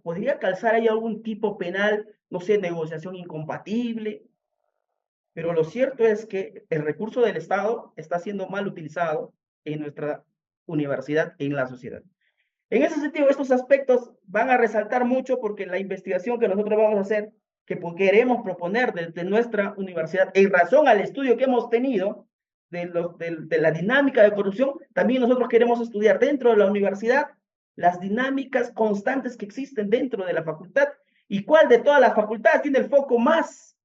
Podría calzar ahí algún tipo penal, no sé, negociación incompatible, pero lo cierto es que el recurso del Estado está siendo mal utilizado en nuestra universidad, en la sociedad. En ese sentido, estos aspectos van a resaltar mucho porque la investigación que nosotros vamos a hacer, que queremos proponer desde nuestra universidad, en razón al estudio que hemos tenido de la dinámica de corrupción, también nosotros queremos estudiar dentro de la universidad las dinámicas constantes que existen dentro de la facultad y cuál de todas las facultades tiene el foco más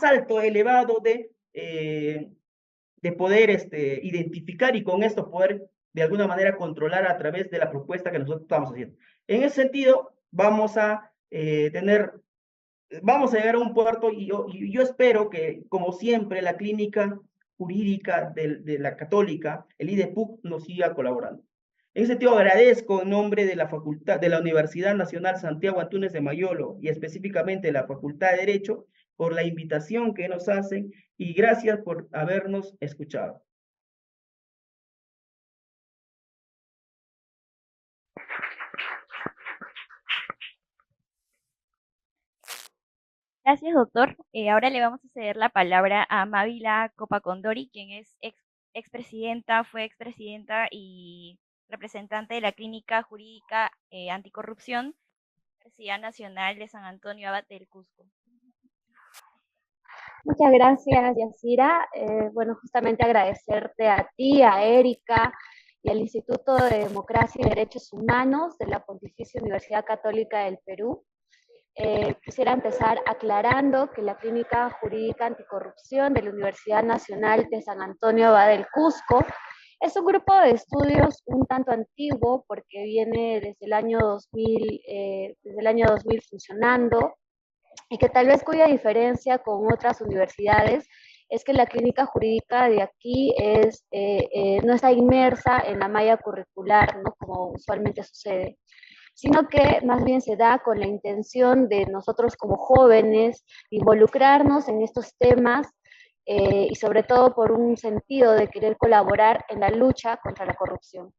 alto, elevado de poder identificar y con esto poder de alguna manera controlar a través de la propuesta que nosotros estamos haciendo. En ese sentido, vamos a llegar a un puerto y yo espero que, como siempre, la clínica jurídica de la Católica, el IDEPUC, nos siga colaborando. En ese sentido, agradezco en nombre de la Facultad, de la Universidad Nacional Santiago Antúnez de Mayolo y específicamente de la Facultad de Derecho por la invitación que nos hacen y gracias por habernos escuchado. Gracias, doctor. Ahora le vamos a ceder la palabra a Mávila Copacondori, quien es fue expresidenta y representante de la Clínica Jurídica Anticorrupción, Universidad Nacional de San Antonio Abad del Cusco. Muchas gracias, Yacira. Bueno, justamente agradecerte a ti, a Erika y al Instituto de Democracia y Derechos Humanos de la Pontificia Universidad Católica del Perú. Quisiera empezar aclarando que la Clínica Jurídica Anticorrupción de la Universidad Nacional de San Antonio Abad del Cusco es un grupo de estudios un tanto antiguo porque viene desde el año 2000 funcionando, y que tal vez cuya diferencia con otras universidades es que la clínica jurídica de aquí no está inmersa en la malla curricular, ¿no? Como usualmente sucede, sino que más bien se da con la intención de nosotros como jóvenes involucrarnos en estos temas y sobre todo por un sentido de querer colaborar en la lucha contra la corrupción.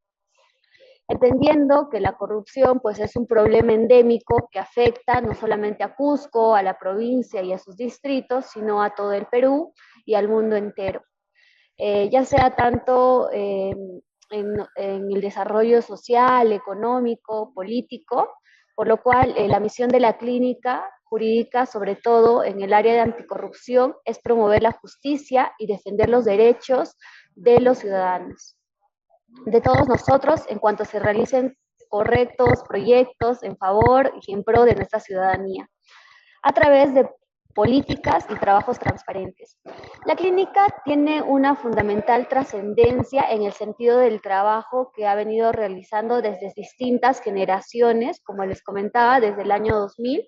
Entendiendo que la corrupción pues, es un problema endémico que afecta no solamente a Cusco, a la provincia y a sus distritos, sino a todo el Perú y al mundo entero. Ya sea tanto en el desarrollo social, económico, político, por lo cual la misión de la clínica jurídica, sobre todo en el área de anticorrupción, es promover la justicia y defender los derechos de los ciudadanos, de todos nosotros, en cuanto se realicen correctos proyectos en favor y en pro de nuestra ciudadanía, a través de políticas y trabajos transparentes. La clínica tiene una fundamental trascendencia en el sentido del trabajo que ha venido realizando desde distintas generaciones, como les comentaba, desde el año 2000,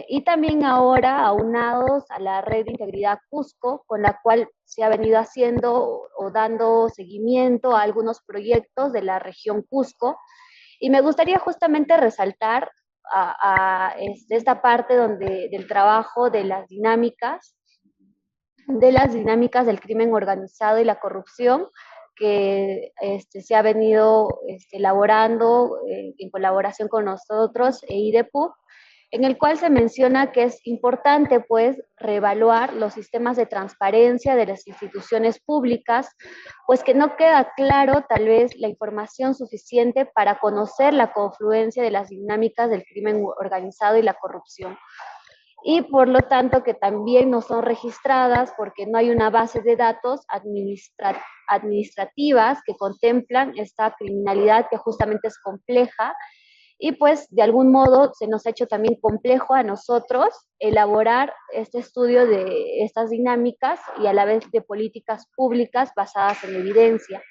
y también ahora aunados a la red de integridad Cusco, con la cual se ha venido haciendo o dando seguimiento a algunos proyectos de la región Cusco. Y me gustaría justamente resaltar esta parte del trabajo de las dinámicas del crimen organizado y la corrupción que se ha venido elaborando en colaboración con nosotros e IDEPUB, en el cual se menciona que es importante pues reevaluar los sistemas de transparencia de las instituciones públicas, pues que no queda claro tal vez la información suficiente para conocer la confluencia de las dinámicas del crimen organizado y la corrupción. Y por lo tanto que también no son registradas porque no hay una base de datos administrativas que contemplan esta criminalidad que justamente es compleja y pues de algún modo se nos ha hecho también complejo a nosotros elaborar este estudio de estas dinámicas y a la vez de políticas públicas basadas en evidencia.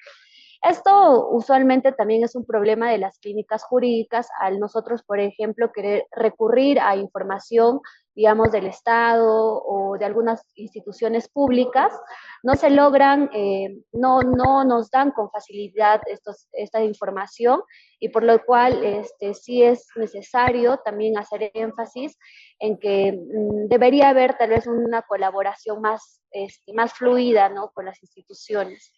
Esto usualmente también es un problema de las clínicas jurídicas al nosotros, por ejemplo, querer recurrir a información, digamos, del Estado o de algunas instituciones públicas, no se logran, no nos dan con facilidad esta información y por lo cual sí es necesario también hacer énfasis en que debería haber tal vez una colaboración más fluida, ¿no?, con las instituciones.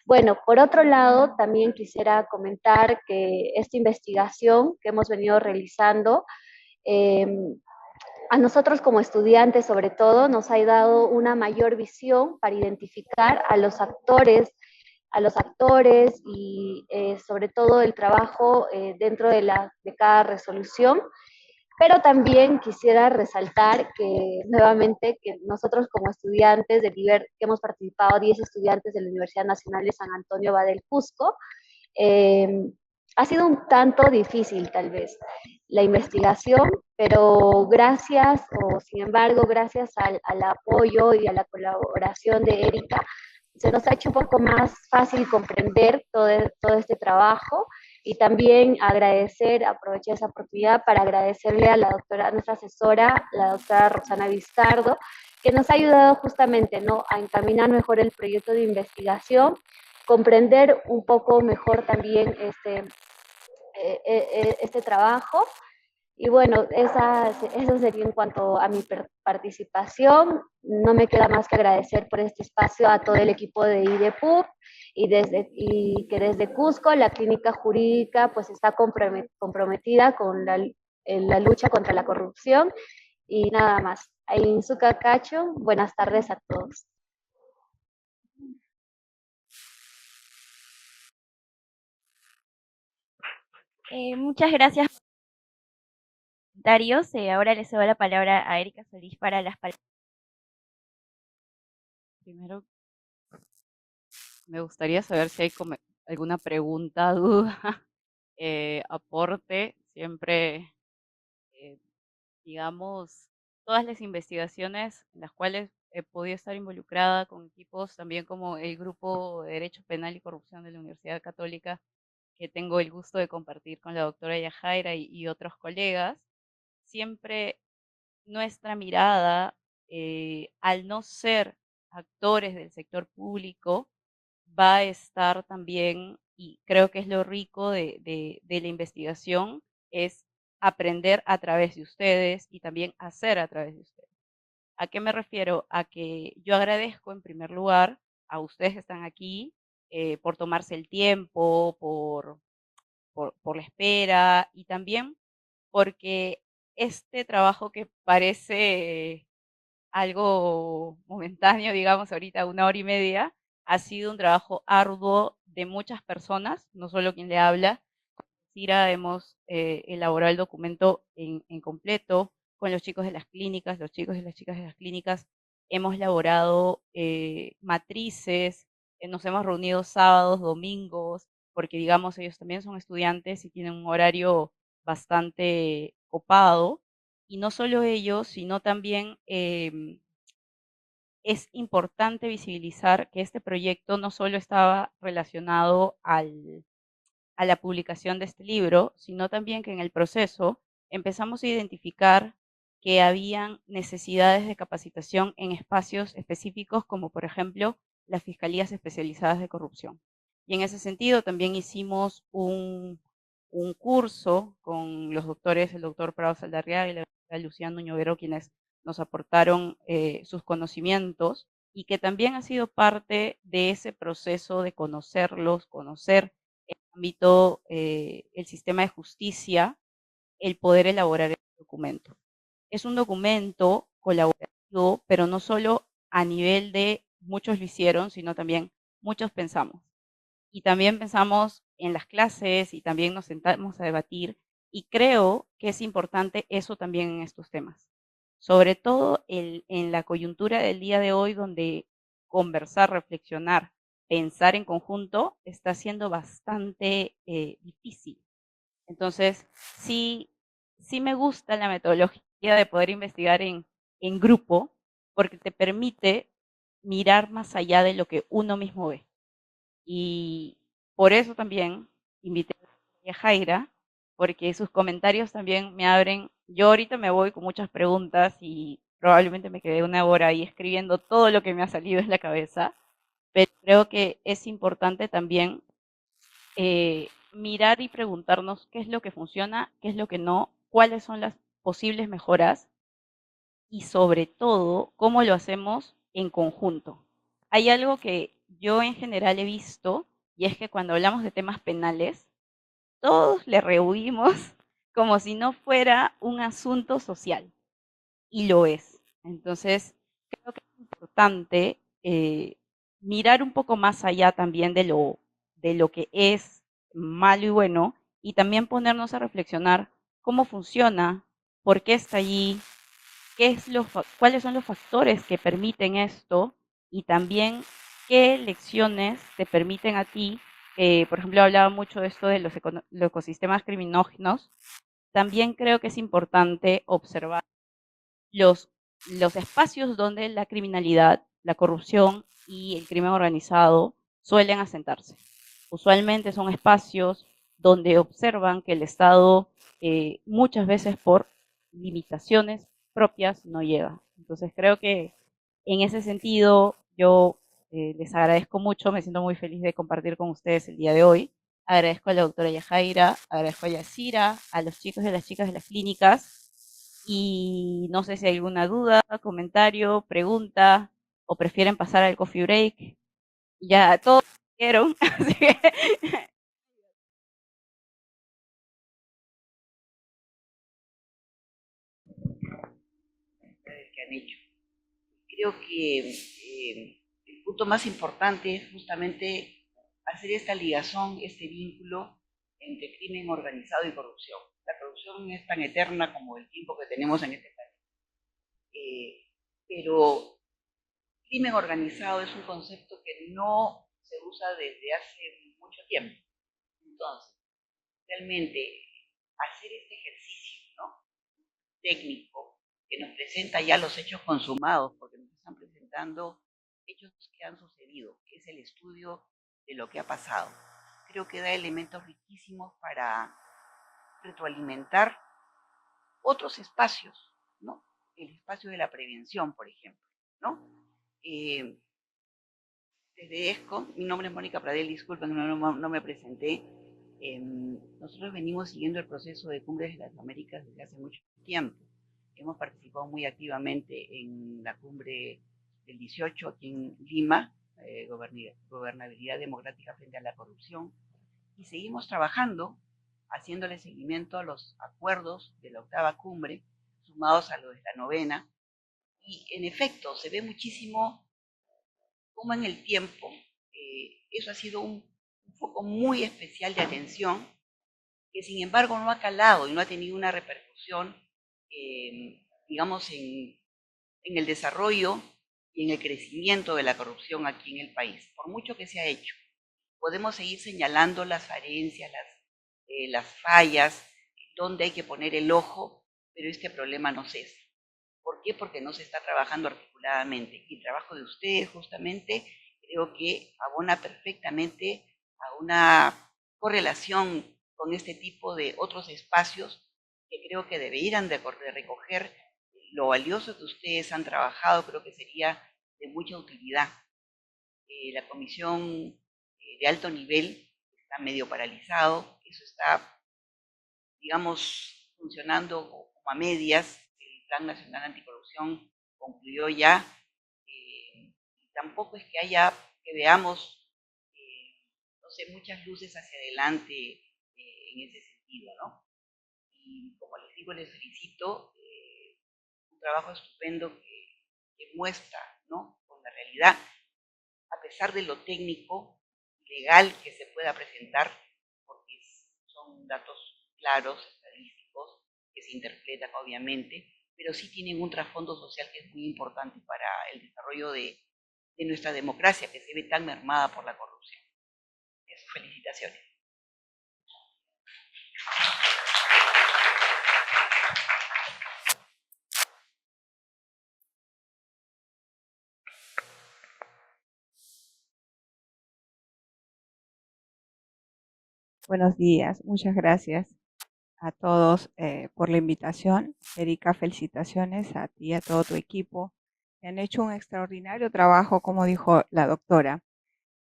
Bueno, por otro lado, también quisiera comentar que esta investigación que hemos venido realizando, eh, a nosotros como estudiantes sobre todo, nos ha dado una mayor visión para identificar a los actores y sobre todo el trabajo dentro de cada resolución. Pero también quisiera resaltar que nuevamente que nosotros como estudiantes que hemos participado 10 estudiantes de la Universidad Nacional de San Antonio Abad Cusco, ha sido un tanto difícil tal vez la investigación, pero gracias o sin embargo gracias al apoyo y a la colaboración de Erika, se nos ha hecho un poco más fácil comprender todo este trabajo y también aprovechar esa oportunidad para agradecerle a la doctora, a nuestra asesora, la doctora Roxana Vizcardo, que nos ha ayudado justamente, ¿no?, a encaminar mejor el proyecto de investigación, comprender un poco mejor también este trabajo. Y bueno, eso sería en cuanto a mi participación. No me queda más que agradecer por este espacio a todo el equipo de IDEPUB y que desde Cusco la clínica jurídica pues está comprometida con la lucha contra la corrupción y nada más. Ainsuka Cacho, buenas tardes a todos. Muchas gracias por los comentarios. Ahora le cedo la palabra a Erika Solís para las palabras. Primero, me gustaría saber si hay alguna pregunta, duda, aporte. Siempre, digamos, todas las investigaciones en las cuales he podido estar involucrada con equipos también como el Grupo de Derecho Penal y Corrupción de la Universidad Católica, que tengo el gusto de compartir con la doctora Yajaira y otros colegas, siempre nuestra mirada, al no ser actores del sector público, va a estar también, y creo que es lo rico de la investigación, es aprender a través de ustedes y también hacer a través de ustedes. ¿A qué me refiero? A que yo agradezco en primer lugar a ustedes que están aquí por tomarse el tiempo, por la espera y también porque este trabajo que parece algo momentáneo, digamos ahorita 1 hora y media, ha sido un trabajo arduo de muchas personas, no solo quien le habla. Con Cira hemos elaborado el documento en completo con los chicos de las clínicas, los chicos y las chicas de las clínicas. Hemos elaborado matrices, nos hemos reunido sábados, domingos, porque digamos ellos también son estudiantes y tienen un horario bastante copado. Y no solo ellos, sino también es importante visibilizar que este proyecto no solo estaba relacionado a la publicación de este libro, sino también que en el proceso empezamos a identificar que habían necesidades de capacitación en espacios específicos, como por ejemplo las fiscalías especializadas de corrupción. Y en ese sentido también hicimos un curso con los doctores, el doctor Prado Saldarriaga y la doctora Luciano Ñovero, quienes nos aportaron sus conocimientos y que también ha sido parte de ese proceso de conocerlos, conocer el ámbito, el sistema de justicia, el poder elaborar el documento. Es un documento colaborativo, pero no solo a nivel de muchos lo hicieron, sino también muchos pensamos. Y también pensamos en las clases y también nos sentamos a debatir y creo que es importante eso también en estos temas. Sobre todo en la coyuntura del día de hoy donde conversar, reflexionar, pensar en conjunto está siendo bastante difícil. Entonces, sí, sí me gusta la metodología de poder investigar en grupo porque te permite mirar más allá de lo que uno mismo ve. Y por eso también invité a Jaira, porque sus comentarios también me abren. Yo ahorita me voy con muchas preguntas y probablemente me quedé una hora ahí escribiendo todo lo que me ha salido en la cabeza, pero creo que es importante también mirar y preguntarnos qué es lo que funciona, qué es lo que no, cuáles son las posibles mejoras y sobre todo cómo lo hacemos en conjunto. Hay algo que yo en general he visto y es que cuando hablamos de temas penales, todos le rehuimos como si no fuera un asunto social y lo es. Entonces, creo que es importante mirar un poco más allá también de lo que es malo y bueno y también ponernos a reflexionar cómo funciona, por qué está allí, cuáles son los factores que permiten esto y también qué lecciones te permiten a ti. Por ejemplo, hablaba mucho de esto de los ecosistemas criminógenos. También creo que es importante observar los, los espacios donde la criminalidad, la corrupción y el crimen organizado suelen asentarse. Usualmente son espacios donde observan que el Estado muchas veces por limitaciones propias no llega. Entonces creo que en ese sentido yo les agradezco mucho, me siento muy feliz de compartir con ustedes el día de hoy. Agradezco a la doctora Yajaira, agradezco a Yacira, a los chicos y a las chicas de las clínicas y no sé si hay alguna duda, comentario, pregunta o prefieren pasar al coffee break. Ya todos dijeron, así que que han hecho. Creo que el punto más importante es justamente hacer esta ligación, este vínculo entre crimen organizado y corrupción. La corrupción es tan eterna como el tiempo que tenemos en este país. Pero crimen organizado es un concepto que no se usa desde hace mucho tiempo. Entonces, realmente hacer este ejercicio, ¿no?, técnico que nos presenta ya los hechos consumados, porque nos están presentando hechos que han sucedido, que es el estudio de lo que ha pasado. Creo que da elementos riquísimos para retroalimentar otros espacios, ¿no? El espacio de la prevención, por ejemplo, ¿no? Desde ESCO, mi nombre es Mónica Pradel, disculpen que no me presenté. Nosotros venimos siguiendo el proceso de Cumbres de las Américas desde hace mucho tiempo. Hemos participado muy activamente en la cumbre del 18 aquí en Lima, Gobernabilidad Democrática frente a la corrupción, y seguimos trabajando, haciéndole seguimiento a los acuerdos de la octava cumbre, sumados a los de la novena, y en efecto se ve muchísimo cómo en el tiempo eso ha sido un foco muy especial de atención, que sin embargo no ha calado y no ha tenido una repercusión, digamos, en el desarrollo y en el crecimiento de la corrupción aquí en el país, por mucho que se ha hecho. Podemos seguir señalando las falencias, las fallas, donde hay que poner el ojo, pero este problema no cesa. ¿Por qué? Porque no se está trabajando articuladamente. Y el trabajo de ustedes justamente creo que abona perfectamente a una correlación con este tipo de otros espacios que creo que deberían de recoger lo valioso que ustedes han trabajado, creo que sería de mucha utilidad. La comisión de alto nivel está medio paralizado, eso está, digamos, funcionando como a medias. El Plan Nacional Anticorrupción concluyó ya, tampoco es que veamos, no sé, muchas luces hacia adelante en ese sentido, ¿no? Y como les digo, les felicito, un trabajo estupendo que muestra, ¿no?, con la realidad, a pesar de lo técnico, legal que se pueda presentar, porque son datos claros, estadísticos, que se interpretan obviamente, pero sí tienen un trasfondo social que es muy importante para el desarrollo de nuestra democracia, que se ve tan mermada por la corrupción. Eso, felicitaciones. Buenos días, muchas gracias a todos por la invitación. Erika, felicitaciones a ti y a todo tu equipo. Han hecho un extraordinario trabajo, como dijo la doctora.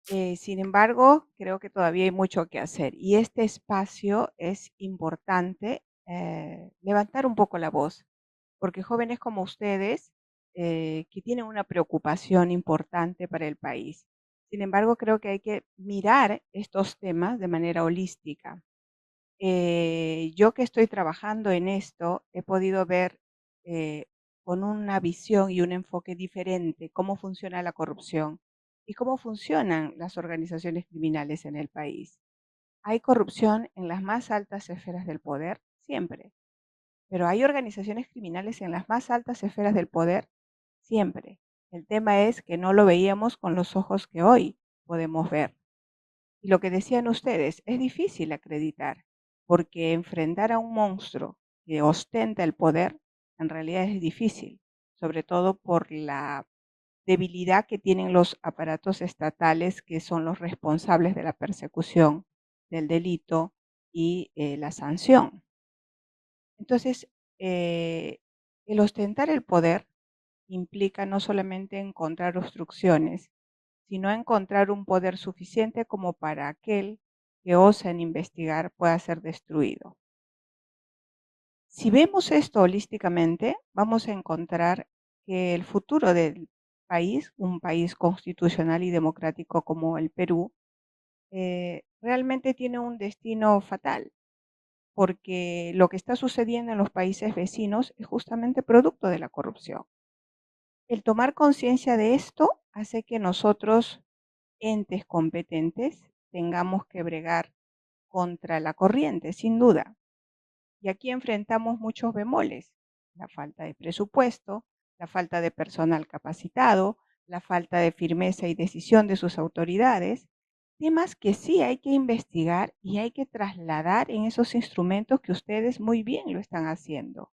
Sin embargo, creo que todavía hay mucho que hacer y este espacio es importante levantar un poco la voz, porque jóvenes como ustedes que tienen una preocupación importante para el país. Sin embargo, creo que hay que mirar estos temas de manera holística. Yo que estoy trabajando en esto, he podido ver con una visión y un enfoque diferente cómo funciona la corrupción y cómo funcionan las organizaciones criminales en el país. Hay corrupción en las más altas esferas del poder, siempre, pero hay organizaciones criminales en las más altas esferas del poder, siempre. El tema es que no lo veíamos con los ojos que hoy podemos ver. Y lo que decían ustedes, es difícil acreditar, porque enfrentar a un monstruo que ostenta el poder en realidad es difícil, sobre todo por la debilidad que tienen los aparatos estatales que son los responsables de la persecución del delito y la sanción. Entonces, el ostentar el poder implica no solamente encontrar obstrucciones, sino encontrar un poder suficiente como para aquel que osa en investigar pueda ser destruido. Si vemos esto holísticamente, vamos a encontrar que el futuro del país, un país constitucional y democrático como el Perú, realmente tiene un destino fatal, porque lo que está sucediendo en los países vecinos es justamente producto de la corrupción. El tomar conciencia de esto hace que nosotros, entes competentes, tengamos que bregar contra la corriente, sin duda. Y aquí enfrentamos muchos bemoles: la falta de presupuesto, la falta de personal capacitado, la falta de firmeza y decisión de sus autoridades, temas que sí hay que investigar y hay que trasladar en esos instrumentos que ustedes muy bien lo están haciendo.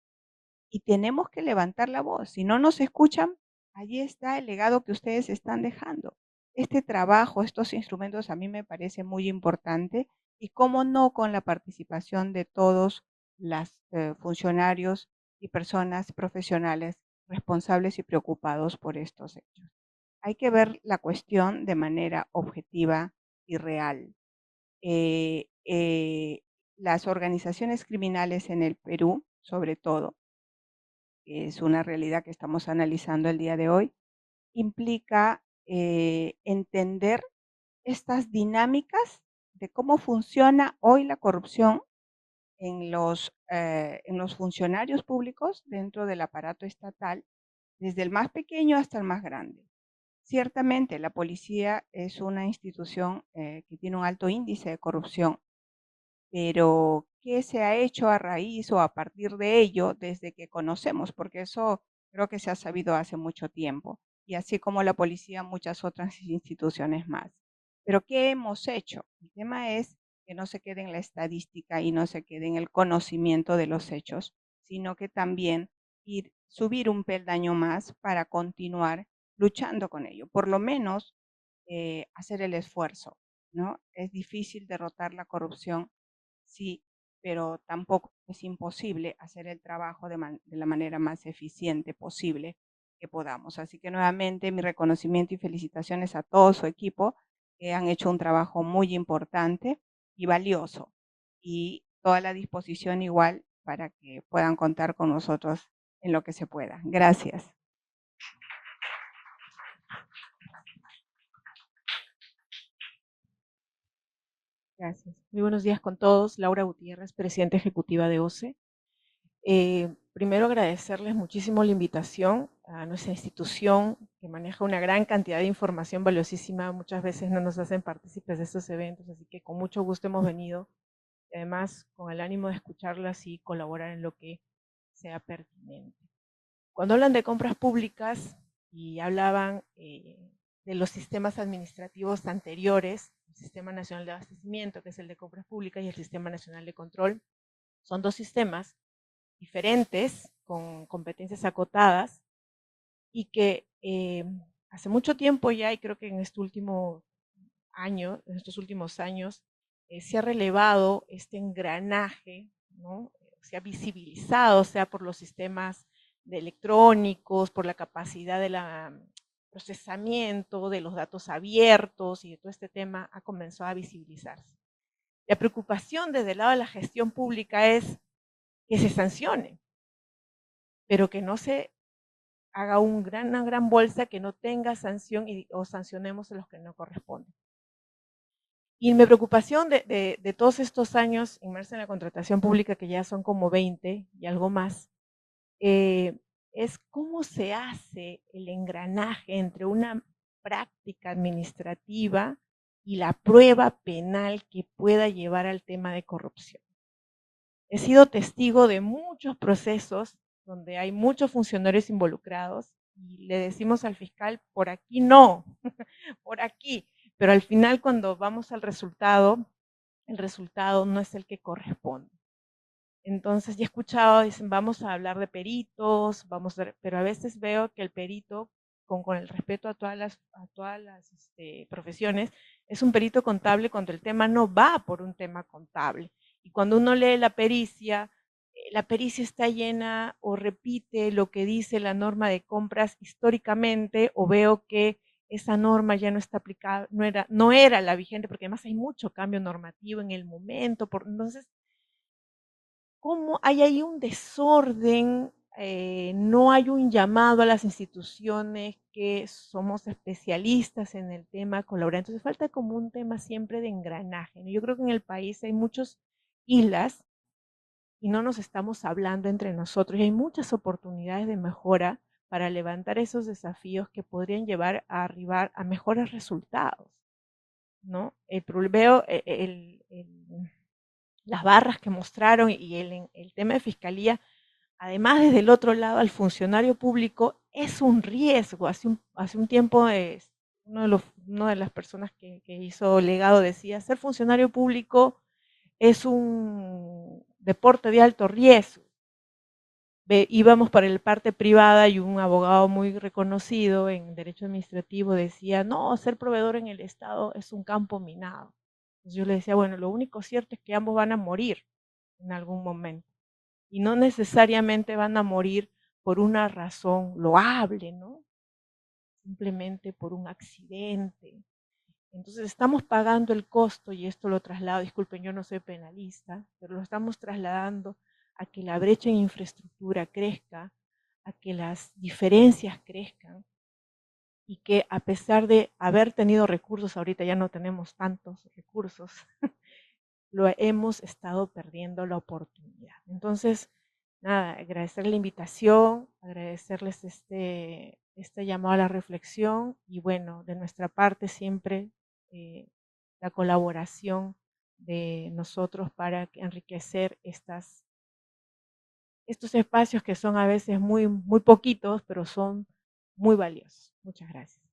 Y tenemos que levantar la voz. Si no nos escuchan, allí está el legado que ustedes están dejando. Este trabajo, estos instrumentos a mí me parece muy importante y cómo no con la participación de todos los funcionarios y personas profesionales responsables y preocupados por estos hechos. Hay que ver la cuestión de manera objetiva y real. Las organizaciones criminales en el Perú, sobre todo, es una realidad que estamos analizando el día de hoy, implica entender estas dinámicas de cómo funciona hoy la corrupción en los funcionarios públicos dentro del aparato estatal, desde el más pequeño hasta el más grande. Ciertamente la policía es una institución que tiene un alto índice de corrupción, pero ¿qué se ha hecho a raíz o a partir de ello desde que conocemos? Porque eso creo que se ha sabido hace mucho tiempo, y así como la policía, muchas otras instituciones más. Pero ¿qué hemos hecho? El tema es que no se quede en la estadística y no se quede en el conocimiento de los hechos, sino que también subir un peldaño más para continuar luchando con ello, por lo menos hacer el esfuerzo, ¿no? Es difícil derrotar la corrupción, sí, pero tampoco es imposible hacer el trabajo de la manera más eficiente posible que podamos. Así que nuevamente mi reconocimiento y felicitaciones a todo su equipo, que han hecho un trabajo muy importante y valioso, y toda la disposición igual para que puedan contar con nosotros en lo que se pueda. Gracias. Gracias. Muy buenos días con todos. Laura Gutiérrez, presidenta ejecutiva de OCE. Primero agradecerles muchísimo la invitación a nuestra institución que maneja una gran cantidad de información valiosísima. Muchas veces no nos hacen partícipes de estos eventos, así que con mucho gusto hemos venido. Además, con el ánimo de escucharlas y colaborar en lo que sea pertinente. Cuando hablan de compras públicas y hablaban de los sistemas administrativos anteriores, el Sistema Nacional de Abastecimiento, que es el de compras públicas, y el Sistema Nacional de Control, son dos sistemas diferentes, con competencias acotadas, y que hace mucho tiempo ya, y creo que en este último año, en estos últimos años, se ha relevado este engranaje, ¿no? Se ha visibilizado, sea por los sistemas electrónicos, por la capacidad de procesamiento de los datos abiertos y de todo este tema ha comenzado a visibilizarse. La preocupación desde el lado de la gestión pública es que se sancione, pero que no se haga una gran bolsa que no tenga sanción o sancionemos a los que no corresponden. Y mi preocupación de todos estos años inmersa en la contratación pública, que ya son como 20 y algo más, es cómo se hace el engranaje entre una práctica administrativa y la prueba penal que pueda llevar al tema de corrupción. He sido testigo de muchos procesos donde hay muchos funcionarios involucrados y le decimos al fiscal, por aquí no, por aquí. Pero al final cuando vamos al resultado, el resultado no es el que corresponde. Entonces ya he escuchado, dicen, vamos a hablar de peritos, pero a veces veo que el perito, con el respeto a todas las profesiones, es un perito contable cuando el tema no va por un tema contable. Y cuando uno lee la pericia está llena o repite lo que dice la norma de compras históricamente, o veo que esa norma ya no está aplicada, no era la vigente, porque además hay mucho cambio normativo en el momento. Entonces, ¿cómo hay ahí un desorden? No hay un llamado a las instituciones que somos especialistas en el tema colaborar. Entonces falta como un tema siempre de engranaje, ¿no? Yo creo que en el país hay muchas islas y no nos estamos hablando entre nosotros, y hay muchas oportunidades de mejora para levantar esos desafíos que podrían llevar a arribar a mejores resultados, ¿no? Veo las barras que mostraron y el tema de fiscalía, además desde el otro lado al funcionario público, es un riesgo. Hace un tiempo una de las personas que hizo legado decía, ser funcionario público es un deporte de alto riesgo. Íbamos para la parte privada y un abogado muy reconocido en derecho administrativo decía, no, ser proveedor en el Estado es un campo minado. Entonces yo le decía, bueno, lo único cierto es que ambos van a morir en algún momento. Y no necesariamente van a morir por una razón loable, ¿no? Simplemente por un accidente. Entonces estamos pagando el costo, y esto lo traslado, disculpen, yo no soy penalista, pero lo estamos trasladando a que la brecha en infraestructura crezca, a que las diferencias crezcan, y que a pesar de haber tenido recursos, ahorita ya no tenemos tantos recursos, lo hemos estado perdiendo la oportunidad. Entonces, nada, agradecer la invitación, agradecerles este llamado a la reflexión, y bueno, de nuestra parte siempre la colaboración de nosotros para enriquecer estos espacios que son a veces muy, muy poquitos, pero son muy valiosos. Muchas gracias.